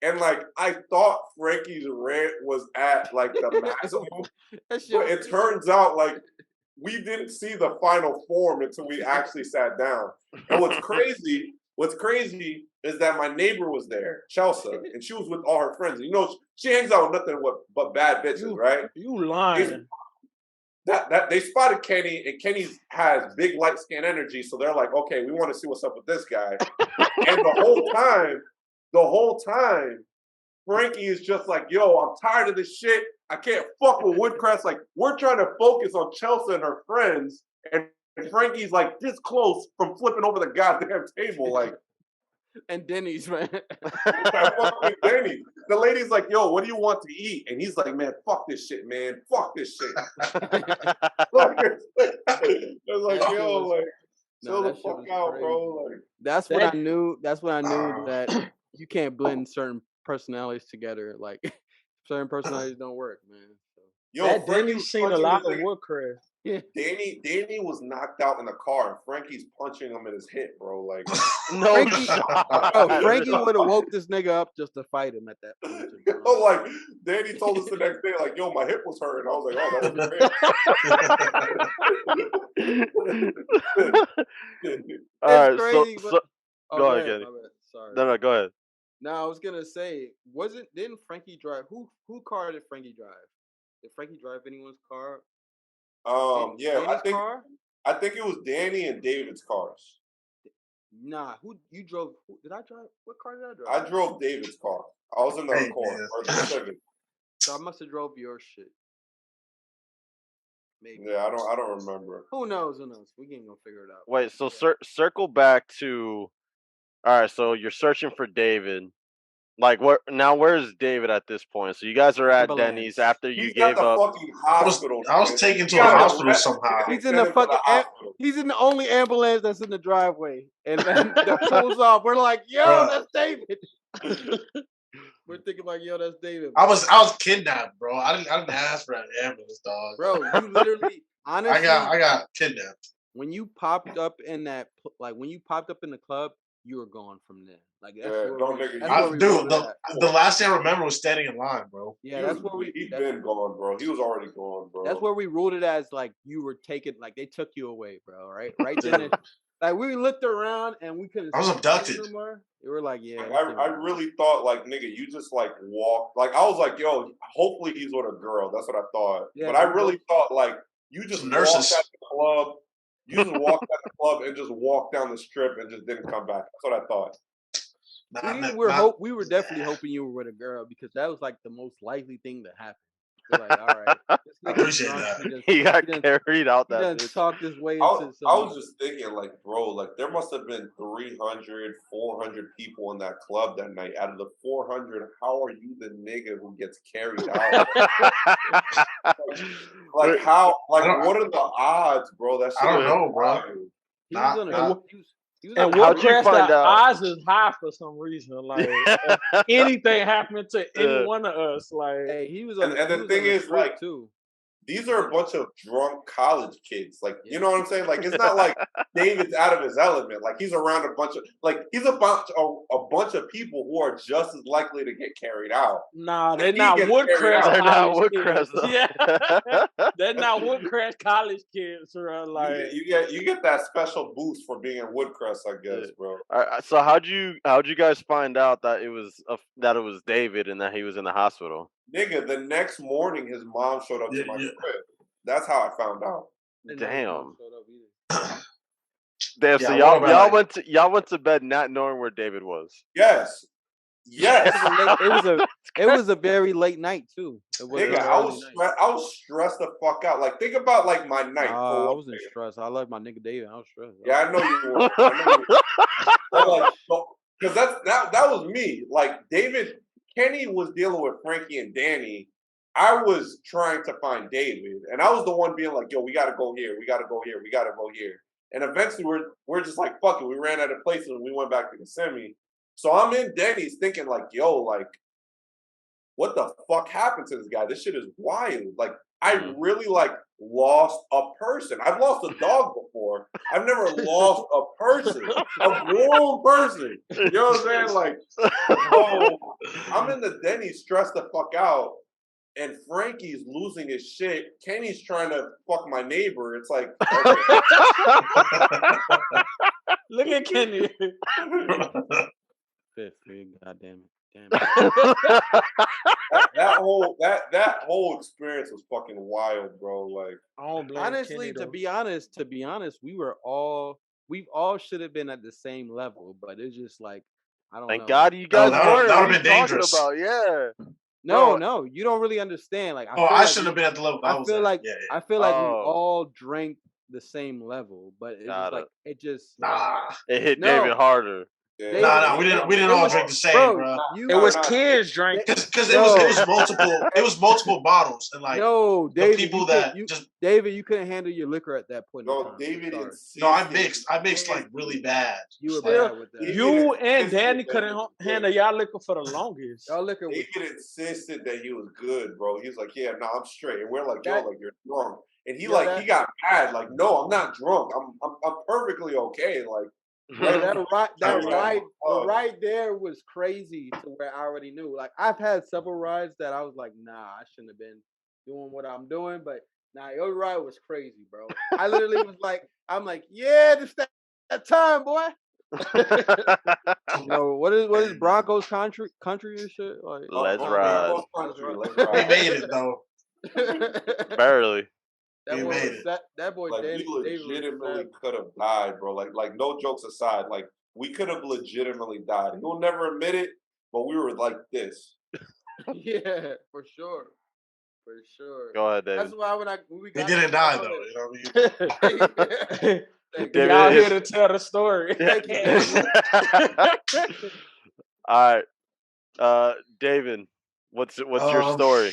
And, like, I thought Frankie's rant was at, like, the maximum. But it turns out, like, we didn't see the final form until we actually sat down. And what's crazy is that my neighbor was there, Chelsea, and she was with all her friends. You know, she hangs out with nothing but bad bitches, right? You lying. That they spotted Kenny, and Kenny has big light skin energy, so they're like, okay, we want to see what's up with this guy. And the whole time, Frankie is just like, yo, I'm tired of this shit. I can't fuck with Woodcrest. Like, we're trying to focus on Chelsea and her friends, and Frankie's like this close from flipping over the goddamn table, like. And Denny's, man. Denny's. The lady's like, yo, what do you want to eat? And he's like, man, fuck this shit, man. Fuck this shit. It's like, yo, like, chill the fuck out, crazy, bro. Like, that's when I knew that you can't blend certain personalities together. Like, certain personalities don't work, man. So. Yo, that Danny's seen a lot of Woodcrest. Yeah. Danny was knocked out in the car, and Frankie's punching him in his hip, bro. Like, Frankie would have woke this nigga up just to fight him at that point. Yo, like, Danny told us the next day, like, yo, my hip was hurting. I was like, oh, that was great. All right, crazy, so go ahead, Kenny. Sorry. No, go ahead. No, I was gonna say, didn't Frankie drive? Who car did Frankie drive? Did Frankie drive anyone's car? Yeah, car? I think it was Danny and David's cars. Nah, who you drove? Did I drive? What car did I drive? I drove David's car. I was in the Accord or the Civic. So I must have drove your shit. Maybe. Yeah, I don't remember. Who knows? Who knows? We ain't gonna figure it out. Wait, so circle back to. All right, so you're searching for David. Like, where's David at this point? So you guys are at Denny's after you gave up. Fucking hospital. I was taken to a hospital somehow. He's in the fucking. He's in the only ambulance that's in the driveway, and then that pulls off. We're like, yo, that's David. We're thinking like, yo, that's David. Bro. I was kidnapped, bro. I didn't ask for an ambulance, dog. Bro, you literally, honestly, I got kidnapped. When you popped up in that, like when you popped up in the club, you were gone from there. Like that's the last thing I remember was standing in line, bro. Yeah, that's where he'd been gone, bro. He was already gone, bro. That's where we ruled it as like you were taken, like they took you away, bro. Right then. Like we looked around and we couldn't. I was abducted. You were like, yeah. I really thought like, nigga, you just like walked. Like I was like, yo, hopefully he's with a girl. That's what I thought. Yeah, but I really thought like you just walked at the club. You just walked at the club and just walked down the strip and just didn't come back. That's what I thought. We were definitely hoping you were with a girl because that was like the most likely thing to happen. We're like, all right, I appreciate that. He got carried out that. Talk this way. I was just thinking, like, bro, like there must have been 300, 400 people in that club that night. Out of the 400, how are you the nigga who gets carried out? like how? Like what are the odds, bro? That's I don't know, bro. And Woodcrest, the odds is high for some reason. Like anything happening to any one of us, like hey, he was. And the thing is, like, too. These are a bunch of drunk college kids. Like, you know what I'm saying? Like, it's not like David's out of his element. Like, he's around a bunch of people who are just as likely to get carried out. Nah, they're not Woodcrest. They're not Woodcrest. Yeah, they're not Woodcrest college kids, bro. Like, you get that special boost for being in Woodcrest, I guess, bro. All right, so how'd you guys find out that it was David and that he was in the hospital? Nigga, the next morning his mom showed up to my crib. That's how I found out. Damn. Damn. So y'all went to bed not knowing where David was. Yes. It was a very late night too. Nigga, I was stressed the fuck out. Like, think about like my night. I wasn't stressed. I love my nigga David. I was stressed. Yeah, I know you were. Because that was me. Like Kenny was dealing with Frankie and Danny. I was trying to find David, and I was the one being like, "Yo, we gotta go here. We gotta go here. We gotta go here." And eventually, we're just like, "Fuck it." We ran out of places, and we went back to the semi. So I'm in Denny's thinking like, "Yo, like, what the fuck happened to this guy? This shit is wild." Like, I really like lost a person. I've lost a dog before. I've never lost a person, a grown person. You know what I'm saying? Like, I'm in the Denny's stressed the fuck out, and Frankie's losing his shit. Kenny's trying to fuck my neighbor. It's like, okay. Look at Kenny. Fifth grade, goddamn it. Damn. that whole experience was fucking wild, bro. Like, honestly, to be honest, we've all should have been at the same level, but it's just like I don't know. Thank God you guys weren't. That would have been dangerous. No, you don't really understand. Like, I shouldn't have been at the level. I feel like we all drank the same level, but it's just like it hit David harder. Yeah. We didn't all drink the same, bro. It was kids drinking because it was multiple bottles and like David, people David, you couldn't handle your liquor at that point. No, David. I mixed like really bad. You were bad with that. You and Danny couldn't handle y'all liquor for the longest. Y'all liquor. David insisted that he was good, bro. He was like, "Yeah, no, I'm straight," and we're like, "Yo, like you're drunk," and he got mad. Like, "No, I'm not drunk. I'm perfectly okay." Like. The ride there was crazy to where I already knew. Like, I've had several rides that I was like, nah, I shouldn't have been doing what I'm doing. But your ride was crazy, bro. I literally was like, I'm like, yeah, this that time, boy. What is Broncos country and shit? Like, let's ride. We made it though. Barely. That We boy, made it. that boy, Like David we was legitimately savage. could have died, bro. Like no jokes aside, like we could have legitimately died. He'll never admit it, but we were like this. Yeah, for sure. For sure. Go ahead, David. That's why when we He got didn't to die know though. You know what I mean? that- Thank you. David Y'all is- here to tell the story. Thank you, David. All right, David, what's your story?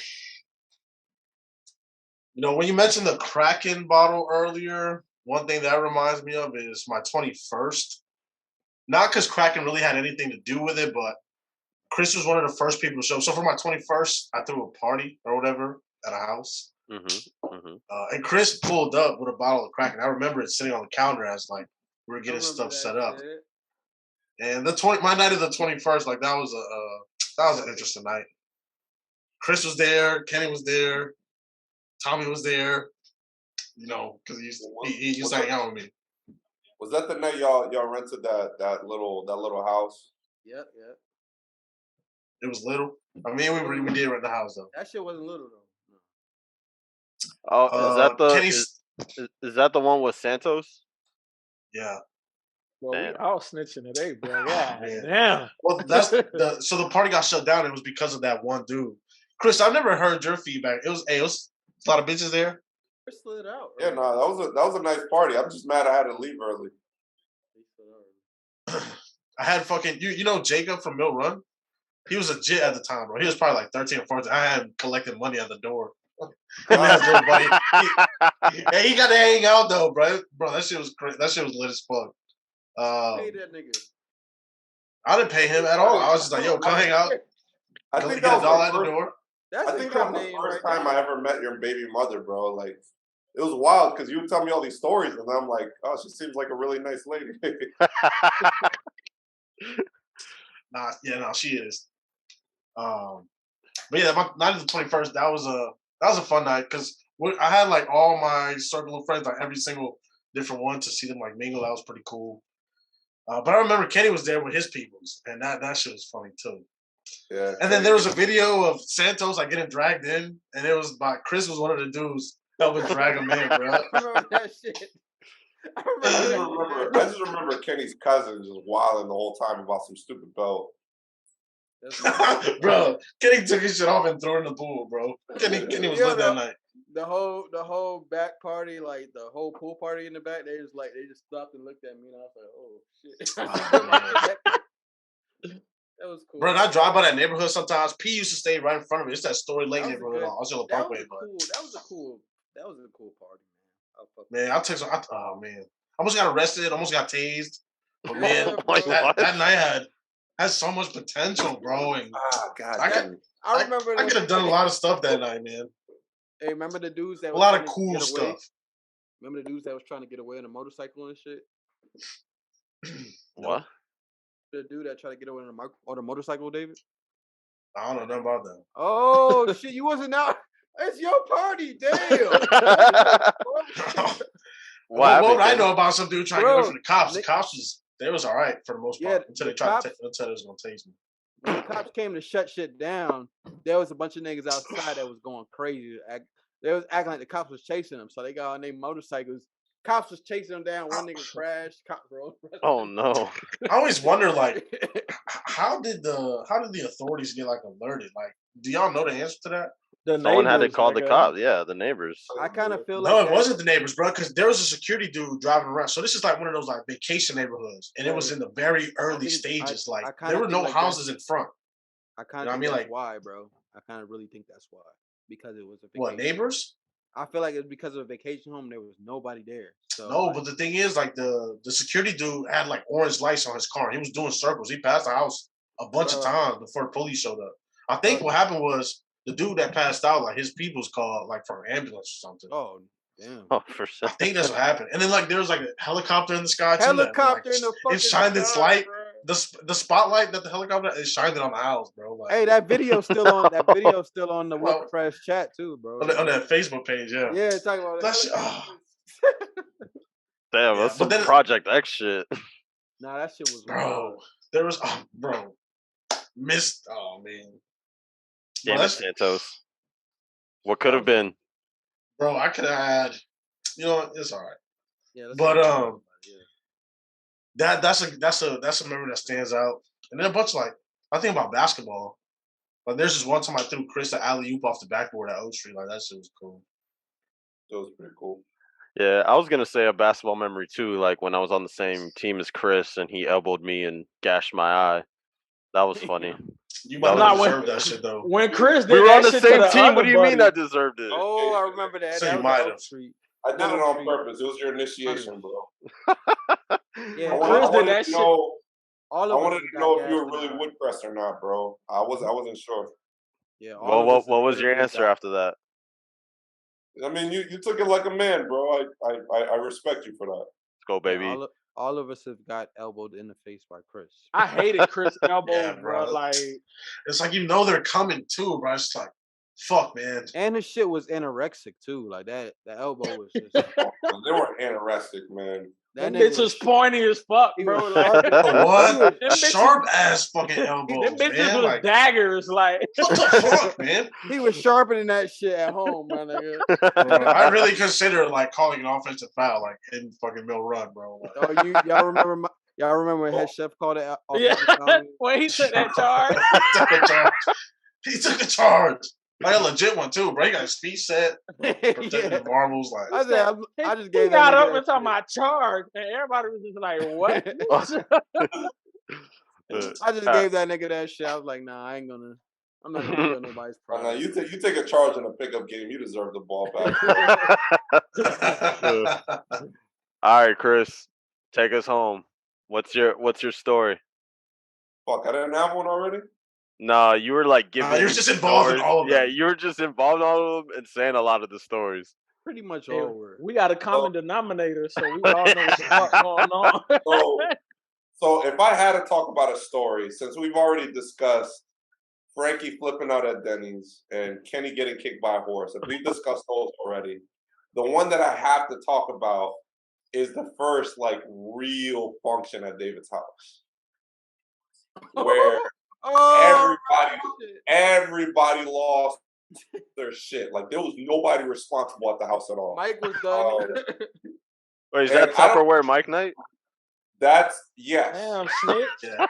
You know, when you mentioned the Kraken bottle earlier, one thing that reminds me of is my 21st. Not because Kraken really had anything to do with it, but Chris was one of the first people to show. So for my 21st, I threw a party or whatever at a house. And Chris pulled up with a bottle of Kraken. I remember it sitting on the counter as like we were getting stuff set up. Shit. And my night of the 21st, like that was an interesting night. Chris was there, Kenny was there, Tommy was there. You know, because he used to hang out with me. Was that the night y'all rented that little house? Yep. It was little. I mean, we did rent the house though. That shit wasn't little though. Oh, is that the Kenny's? is that the one with Santos? Yeah. Well, we Damn. all snitching today, bro. Yeah, Man. damn. Well, so the party got shut down. It was because of that one dude. Chris, I've never heard your feedback. It was a lot of bitches there. Chris slid out. Yeah, no, that was a nice party. I'm just mad I had to leave early. I had fucking you know Jacob from Mill Run. He was a jit at the time, bro. He was probably like 13 or 14. I had him collecting money at the door. And his little buddy, he got to hang out though, bro. Bro, that shit was great. That shit was lit as fuck. Pay that nigga. I didn't pay him at all. I was just like, yo, come hang out. I Get think a that was dollar the at the first, door. That's I think that was the first time I ever met your baby mother, bro. Like, it was wild because you would tell me all these stories, and I'm like, oh, she seems like a really nice lady. No, she is. But yeah, my night of the 21st, that was a fun night because I had like all my circle of friends, like every single different one to see them like mingle. That was pretty cool. But I remember Kenny was there with his peoples, and that shit was funny too. Yeah. And then there was a video of Santos like getting dragged in, and it was by Chris was one of the dudes helping drag him in, bro. I remember that shit. I just remember Kenny's cousin just wilding the whole time about some stupid belt. Bro, Kenny took his shit off and threw it in the pool, bro. Kenny was lit that night. The whole back party, like the whole pool party in the back, they just stopped and looked at me, and I was like, oh shit. That was cool. Bro, and I drive by that neighborhood sometimes. P used to stay right in front of me. It's that Story Lake neighborhood on Osceola Parkway. That was a cool party, man. I took some. Oh man, almost got arrested. Almost got tased. But man, Oh, that night had so much potential, bro. And God, I remember. I could have done a lot of stuff that night, man. Hey, remember the dudes that a lot of cool stuff. Remember the dudes that was trying to get away on a motorcycle and shit? What? The dude that tried to get away on a motorcycle, David? I don't know nothing about that. Oh shit, you wasn't out. It's your party, damn. What would I know about some dude trying to get away from the cops? The cops was all right for the most part until they tried until they was gonna tase me. When the cops came to shut shit down, there was a bunch of niggas outside that was going crazy. They was acting like the cops was chasing them, so they got on their motorcycles. Cops was chasing them down. One nigga crashed. Cops rolled. Oh no! I always wonder, like, how did the authorities get like alerted? Like, do y'all know the answer to that? Someone had to call the cops. Yeah, the neighbors. I kind of feel like no, it wasn't the neighbors, bro. Because there was a security dude driving around. So this is like one of those like vacation neighborhoods, and it was in the very early stages. Like there were no houses in front. I kind of think that's why, bro. I kind of really think that's why, because it was a vacation. What, neighbors? I feel like it's because of a vacation home. There was nobody there. So no, but the thing is, like the security dude had like orange lights on his car. He was doing circles. He passed the house a bunch of times before the police showed up. I think what happened was the dude that passed out, like his people's called like for an ambulance or something. Oh damn! Oh, for sure. I think that's what happened. And then like there was like a helicopter in the sky too. Helicopter in the fucking it shined its light. Bro. The spotlight that the helicopter it shined it on the house, bro. Like, hey, that video's still on. That video's still on the Woodcrest chat too, bro. On that Facebook page, yeah. Yeah, talking about that. Damn, that's some Project X shit. Nah, that shit was bro. There was missed. Oh man. Damn it, Santos. What could have been? Bro, I could have had. You know what? It's all right. Yeah, But yeah. that's a memory that stands out. And then a bunch of, like, I think about basketball. Like, there's just one time I threw Chris an alley oop off the backboard at O Street. Like, that shit was cool. That was pretty cool. Yeah, I was gonna say a basketball memory too. Like when I was on the same team as Chris and he elbowed me and gashed my eye. That was funny. You That might was- not deserve that shit though. When Chris did We were that on the shit to same the team. What other do you mean I buddy- deserved it? Oh, I remember that. So That you was might on have. Oak Street. I did Not it Oak on Street. purpose. It was your initiation, bro. Yeah, I Chris did wanted that to shit. know. All I of us wanted has to got know if you were gassed really in the eye. Woodcrest or not, bro. I wasn't sure. Yeah. All of Well, us what has was your literally answer got- after that? I mean, you took it like a man, bro. I respect you for that. Let's go, Yeah, baby. all of us have got elbowed in the face by Chris. I hated Chris elbows, Yeah, bro. bro. Like, It's like you know they're coming too, bro. It's like, fuck, man. And his shit was anorexic too. Like that, the elbow was just. They were anorexic, man. That them nigga bitches was pointy as fuck, he bro. was Like, sharp. What? Them bitches- Sharp ass fucking them elbows, bitches man. was Like, daggers. Like, what the fuck, man? He was sharpening that shit at home, my nigga. Bro, I really consider like calling an offensive foul, like in fucking Mill Run, bro. Like, Oh, y'all remember? Y'all remember when head chef called it? yeah, offensive foul? when he took that charge. he took a charge. He took a charge. Like a legit one too, bro. He got his feet set, protecting Yeah. the marbles. Like, I said, I just gave He that got nigga up that and talking shit. about charge, and everybody was just like, "What?" I just gave that nigga that shit. I was like, nah, I'm not gonna kill nobody's Nah, pride. you take a charge in a pickup game, you deserve the ball back. All right, Chris, take us home. What's your story? Fuck, I didn't have one already? No, you were like giving. you're just involved in stories. all of Yeah, them. you were just involved in all of them and saying a lot of the stories. Pretty much Hey, all were. we got a common denominator, so we all know what the fuck going on. So if I had to talk about a story, since we've already discussed Frankie flipping out at Denny's and Kenny getting kicked by a horse, if we've discussed those already, the one that I have to talk about is the first like real function at David's house, where everybody lost their shit. Like there was nobody responsible at the house at all. Mike was done. Wait, is And that I don't- Tupperware Mike night? That's yes. Damn, snitch. yeah.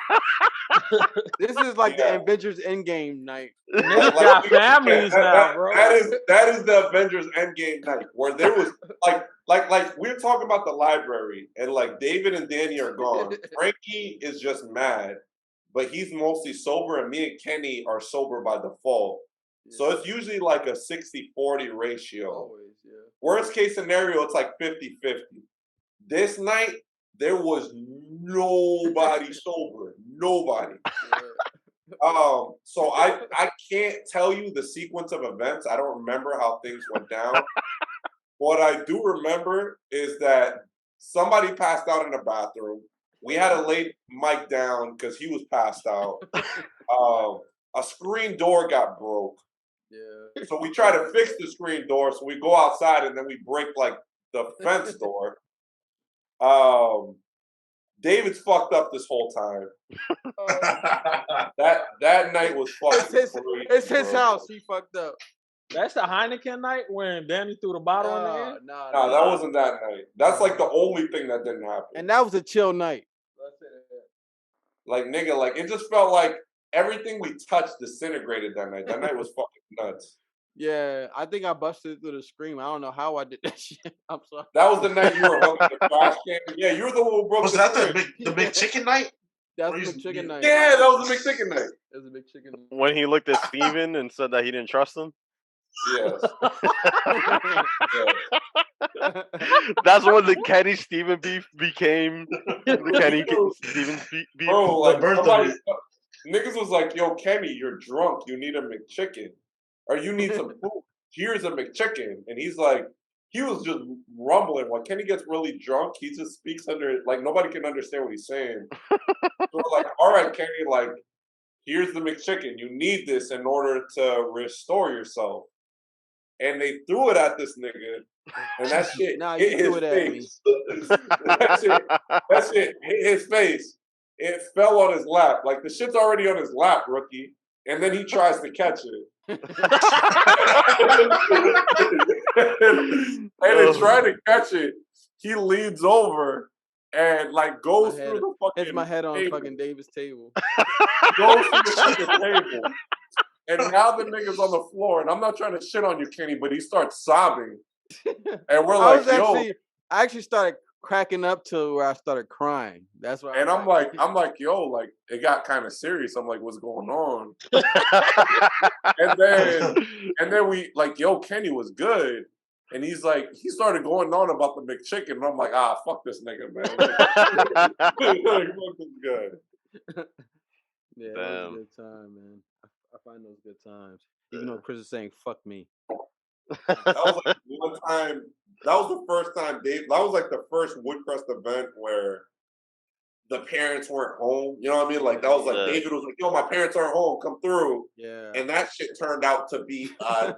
This is like Yeah. the Avengers Endgame night. Niggas got families now, bro. That is the Avengers Endgame night where there was like we're talking about the library and like David and Danny are gone. Frankie is just mad, but he's mostly sober, and me and Kenny are sober by default. So it's usually like a 60-40 ratio. Always, yeah. Worst case scenario, it's like 50-50. This night, there was nobody sober. Nobody. So I can't tell you the sequence of events. I don't remember how things went down. What I do remember is that somebody passed out in the bathroom. We had to lay Mike down because he was passed out. A screen door got broke. Yeah. So we try to fix the screen door. So we go outside and then we break like the fence door. David's fucked up this whole time. That night was fucking crazy. It's his bro. house. He fucked up. That's the Heineken night when Danny threw the bottle in the air. Nah, Nah, that wasn't that night. That's like the only thing that didn't happen. And that was a chill night. Like nigga, like it just felt like everything we touched disintegrated that night. That night was fucking nuts. Yeah, I think I busted through the screen. I don't know how I did that shit. I'm sorry. That was the night you were hooking the trash can. Yeah, you were the one who broke Was the that screen. the big chicken night? That's Or the you- big chicken night. Yeah, that was the big chicken night. That's the big chicken night. When he looked at Steven and said that he didn't trust him? Yes. That's when the Kenny Steven beef became the Kenny Steven beef. Bro, like birthday. somebody, niggas was like, yo, Kenny, you're drunk. You need a McChicken. Or you need some food. Here's a McChicken. And he's like, he was just rumbling. When Kenny gets really drunk, he just speaks under, like, nobody can understand what he's saying. So we're like, all right, Kenny, like, here's the McChicken. You need this in order to restore yourself. And they threw it at this nigga. And that shit Nah, you hit threw his it at me. face. that shit hit his face. It fell on his lap. Like, the shit's already on his lap, rookie. and then he tries to catch it. and in trying to catch it, he leans over and like goes through the fucking hits my head on table. fucking Davis' table. Goes through the fucking table. And now the nigga's on the floor, and I'm not trying to shit on you, Kenny, but he starts sobbing. And we're like, I actually started cracking up to where I started crying. That's why. And I'm like, yo, like it got kind of serious. I'm like, what's going on? and then we like, yo, Kenny was good. And he's like, he started going on about the McChicken. And I'm like, fuck this nigga, man. Fuck this guy. Yeah, that was a good time, man. I find those good times. Even though Chris is saying fuck me. That was like one time. That was the first time Dave. That was like the first Woodcrest event where the parents weren't home. You know what I mean? Like that was like David was like, "Yo, my parents aren't home. Come through." Yeah. And that shit turned out to be a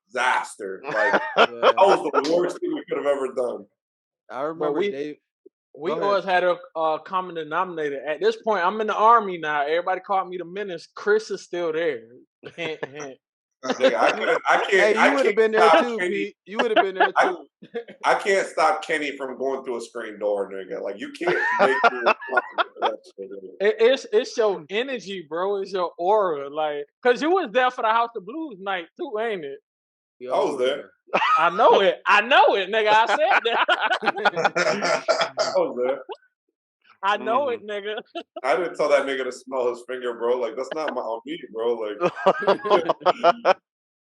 disaster. Like that was the worst thing we could have ever done. I remember Dave. We always had a common denominator. At this point, I'm in the army now. Everybody called me the menace. Chris is still there. Hint, hint. Nigga, I can't. Hey, you would have been there too, Kenny. Pete. You would have been there too. I can't stop Kenny from going through a screen door, nigga. Like you can't make me that shit. It's your energy, bro. It's your aura, like, cause you was there for the House of Blues night too, ain't it? I was there. I know it, nigga. I said that. I was there. I know it, nigga. I didn't tell that nigga to smell his finger, bro. Like that's not on me, bro. Like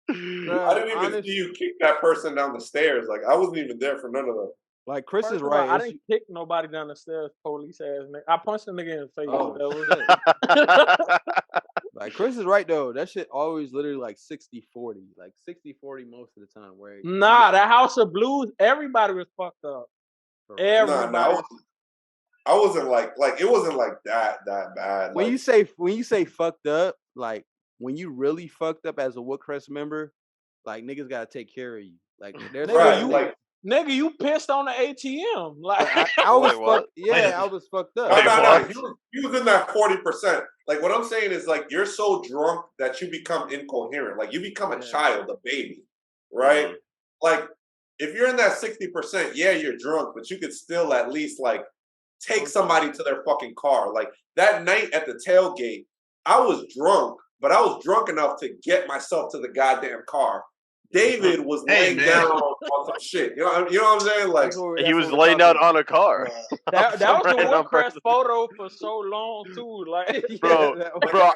I didn't even see you kick that person down the stairs. Like I wasn't even there for none of that. Like Chris First is of right. all, I didn't kick nobody down the stairs, police ass nigga. I punched the nigga in the face. Oh, that was it. Like Chris is right though. That shit always literally like 60-40. Like 60-40 most of the time. Where nah, that House of Blues, everybody was fucked up. Everybody. Nah, I wasn't like it wasn't like that bad. When like, you say fucked up, like when you really fucked up as a Woodcrest member, like niggas gotta take care of you. Like there's nigga, you pissed on the ATM. Like I was fucked. Yeah, I was fucked up. No. He was in that 40%. Like what I'm saying is like you're so drunk that you become incoherent. Like you become a child, a baby, right? Mm-hmm. Like if you're in that 60%, yeah, you're drunk, but you could still at least like take somebody to their fucking car. Like that night at the tailgate, I was drunk, but I was drunk enough to get myself to the goddamn car. David was laying down on some shit. You know what I'm saying? Like he was laying out on a car. That was the Woodcrest photo for so long too. Like bro,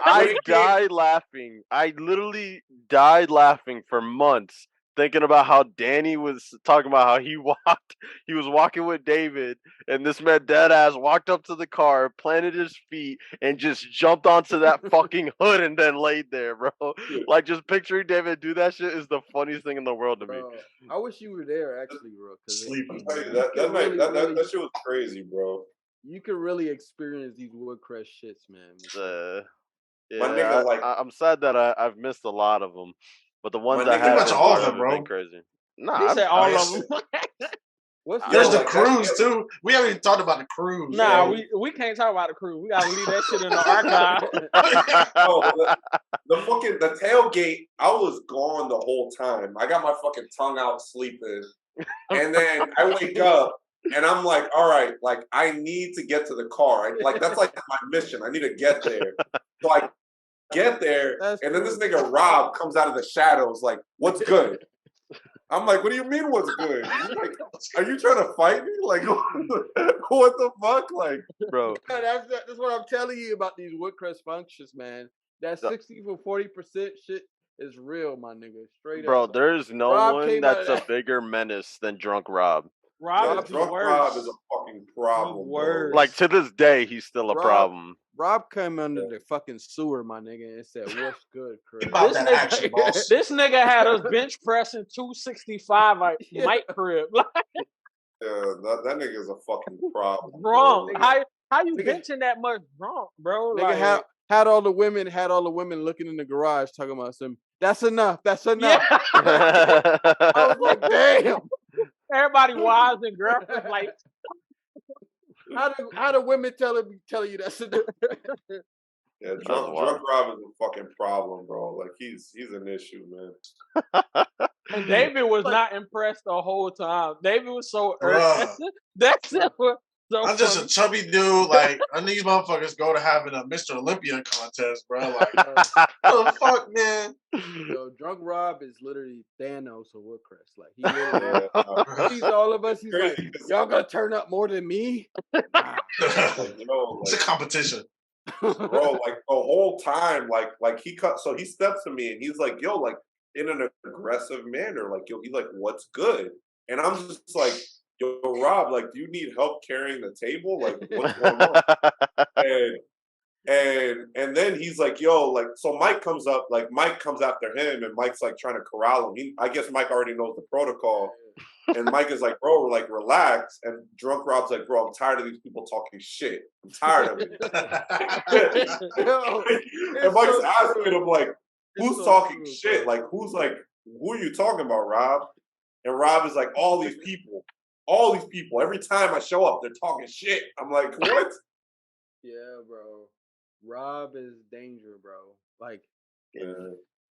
I died laughing. I literally died laughing for months. Thinking about how Danny was talking about how he was walking with David, and this man dead ass walked up to the car, planted his feet, and just jumped onto that fucking hood and then laid there, bro. Like just picturing David do that shit is the funniest thing in the world to me. I wish you were there actually, bro. Sleeping. That shit was crazy, bro. You could really experience these Woodcrest shits, man. Yeah, I'm sad that I've missed a lot of them. But the ones that pretty much all of them, bro. Crazy. Nah, I said all of them. There's the cruise too. We haven't even talked about the cruise. Nah, we can't talk about the cruise. We gotta leave that shit in the archive. The tailgate. I was gone the whole time. I got my fucking tongue out sleeping, and then I wake up and I'm like, all right, like I need to get to the car. Like that's like my mission. I need to get there. So I get there, and then this nigga Rob comes out of the shadows like, what's good? I'm like, what do you mean what's good? Like, are you trying to fight me? Like, what the fuck? Like, bro. That's what I'm telling you about these Woodcrest functions, man. That 60-40% shit is real, my nigga. Straight up. Bro, there's no one that's a bigger menace than Drunk Rob. Drunk Rob is a fucking problem. Like to this day, he's still a problem. Rob came under the fucking sewer, my nigga, and said, "What's good, Chris?" This nigga had us bench pressing 265 like Mike crib. Yeah, that nigga's a fucking problem. Drunk. How you benching that much drunk, bro? Nigga like, had all the women looking in the garage talking about some. That's enough. That's enough. Yeah. I was like, damn. Everybody wise and girlfriends like. How do women tell you that's enough? Yeah, That was drunk wild. Rob is a fucking problem, bro. Like he's an issue, man. And David was not impressed the whole time. David was so Bruh. That's it was so I'm just a funny. chubby dude. Like, and these motherfuckers go to having a Mr. Olympia contest, bro. Like, what the fuck, man? Yo, Drunk Rob is literally Thanos or Woodcrest. Like he literally Yeah, sees all of us. He's like, crazy 'cause, y'all gonna turn up more than me? Nah. like, you know, It's a like, competition. bro, like the whole time, like he cut. So he steps to me and he's like, "Yo, like in an aggressive manner, like yo, he's like, what's good?" And I'm just like, "Yo, Rob, like, do you need help carrying the table? Like, what's going on?" And then he's like, "Yo, like," so Mike comes up, like Mike comes after him, and Mike's like trying to corral him. I guess Mike already knows the protocol. And Mike is like, "Bro, like, relax." And Drunk Rob's like, "Bro, I'm tired of these people talking shit. I'm tired of it." Yo, And Mike's so asking true. him, like, It's who's so talking true, shit? bro. Like, who are you talking about, Rob? And Rob is like, all these people. All these people. Every time I show up, they're talking shit. I'm like, what? Yeah, bro. Rob is danger, bro. Like,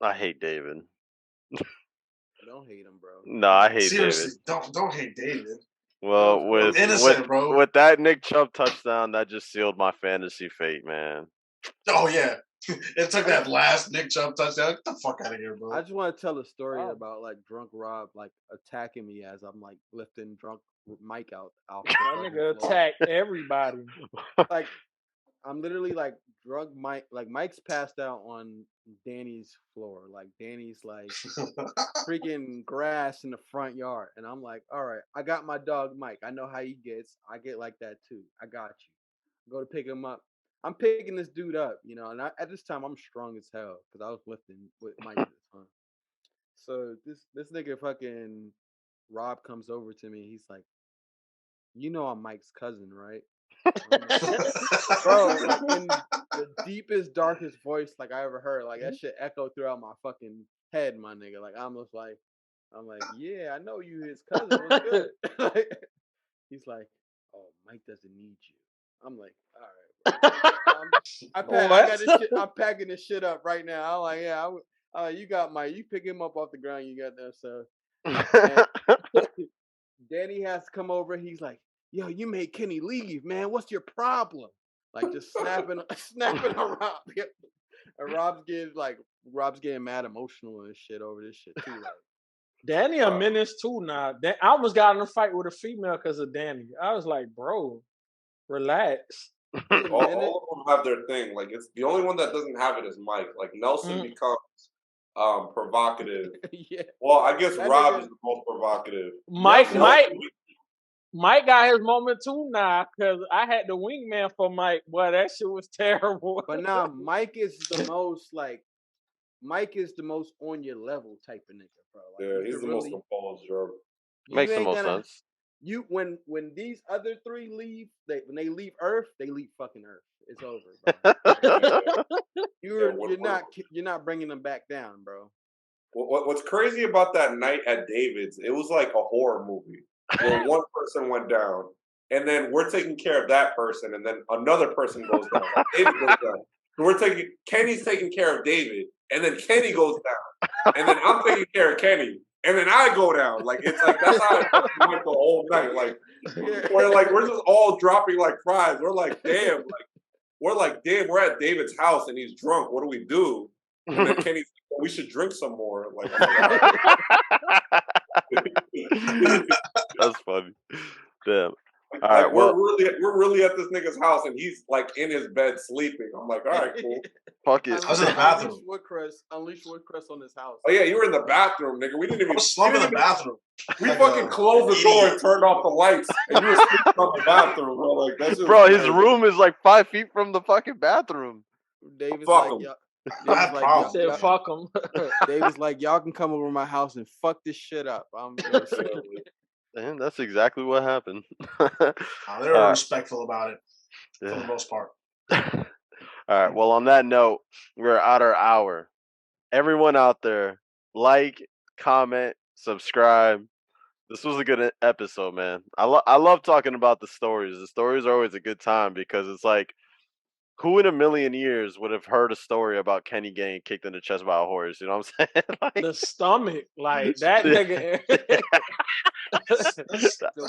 I hate David. don't hate him, bro. No, I hate Seriously, David. don't hate David. Well, I'm with innocent, bro. with that Nick Chubb touchdown, that just sealed my fantasy fate, man. Oh yeah, it took that last Nick Chubb touchdown. Get the fuck out of here, bro. I just want to tell a story Wow. about like Drunk Rob like attacking me as I'm like lifting Drunk Mike out. That The fucking nigga floor. attacked everybody. Like I'm literally like drunk Mike. Like Mike's passed out on Danny's floor. Like Danny's like freaking grass in the front yard, and I'm like, all right, I got my dog Mike. I know how he gets. I get like that too. I got you. Go to pick him up. I'm picking this dude up, you know, and at this time I'm strong as hell because I was lifting with Mike at the time. So this nigga fucking Rob comes over to me. He's like, you know I'm Mike's cousin, right? Bro, like in the deepest, darkest voice like I ever heard. Like that shit echoed throughout my fucking head, my nigga. Like I'm like, yeah, I know you his cousin. What's good? Like, he's like, oh, Mike doesn't need you. I'm like, all right, bro. I got this shit. I'm packing this shit up right now. I'm like, yeah, you got Mike. You pick him up off the ground. You got that stuff. Danny has to come over. He's like, yo, you made Kenny leave, man. What's your problem? Like just snapping on Rob. And Rob's getting mad emotional and shit over this shit too. Like, Danny a menace too now. I almost got in a fight with a female because of Danny. I was like, bro, relax. All of them have their thing. Like it's the only one that doesn't have it is Mike. Like Nelson becomes provocative. Yeah. Well, I guess That Rob nigga- is the most provocative. Mike got his moment too now because I had the wingman for Mike. Boy, that shit was terrible. But now Mike is the most on your level type of nigga, bro. Like, Yeah, he's the most composed, bro. Makes the most sense. You when these other three leave, when they leave Earth, they leave fucking Earth. It's over, bro. You're not bringing them back down, bro. What's crazy about that night at David's? It was like a horror movie where one person went down, and then we're taking care of that person, and then another person goes down. Like David goes down. Kenny's taking care of David, and then Kenny goes down, and then I'm taking care of Kenny. And then I go down. Like it's like that's how it went the whole night. Like we're just all dropping like fries. We're like, damn, we're at David's house and he's drunk. What do we do? And then Kenny's like, well, we should drink some more. Like, that's funny. Damn. All like right, we're really at this nigga's house and he's like in his bed sleeping. I'm like, all right, cool. Fuck it. I was in the bathroom. Unleash Woodcrest on his house. Oh yeah, you were in the bathroom, nigga. We didn't even. I was slumping in the bathroom. We fucking closed the door and turned off the lights, and you were sleeping on the bathroom, bro. Like that's just bro, his room is like 5 feet from the fucking bathroom. David's Fuck like, him. He said, fuck him. David's like, y'all can come over my house and fuck this shit up. And that's exactly what happened. They were respectful about it for the most part. All right. Well, on that note, we're at our hour. Everyone out there, like, comment, subscribe. This was a good episode, man. I love talking about the stories. The stories are always a good time because it's like who in a million years would have heard a story about Kenny getting kicked in the chest by a horse? You know what I'm saying? Like, The stomach, like that nigga. That's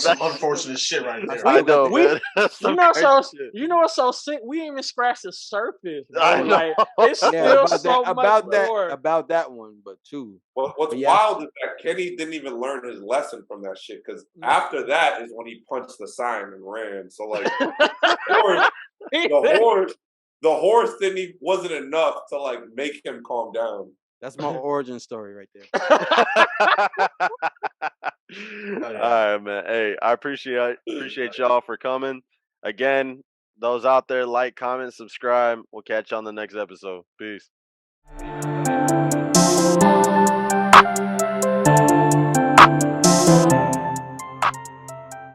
some unfortunate shit right there. I know, we- man. That's You some know, crazy shit. you know what's so sick? We ain't even scratched the surface. Bro. I know. Like it's Yeah, still about so that, much more. about that one, but two. What's But yeah. wild is that Kenny didn't even learn his lesson from that shit because after that is when he punched the sign and ran. So like the horse wasn't enough to like make him calm down. That's my origin story right there. All right, man. Hey, I appreciate y'all for coming. Again, those out there, like, comment, subscribe. We'll catch you on the next episode. Peace.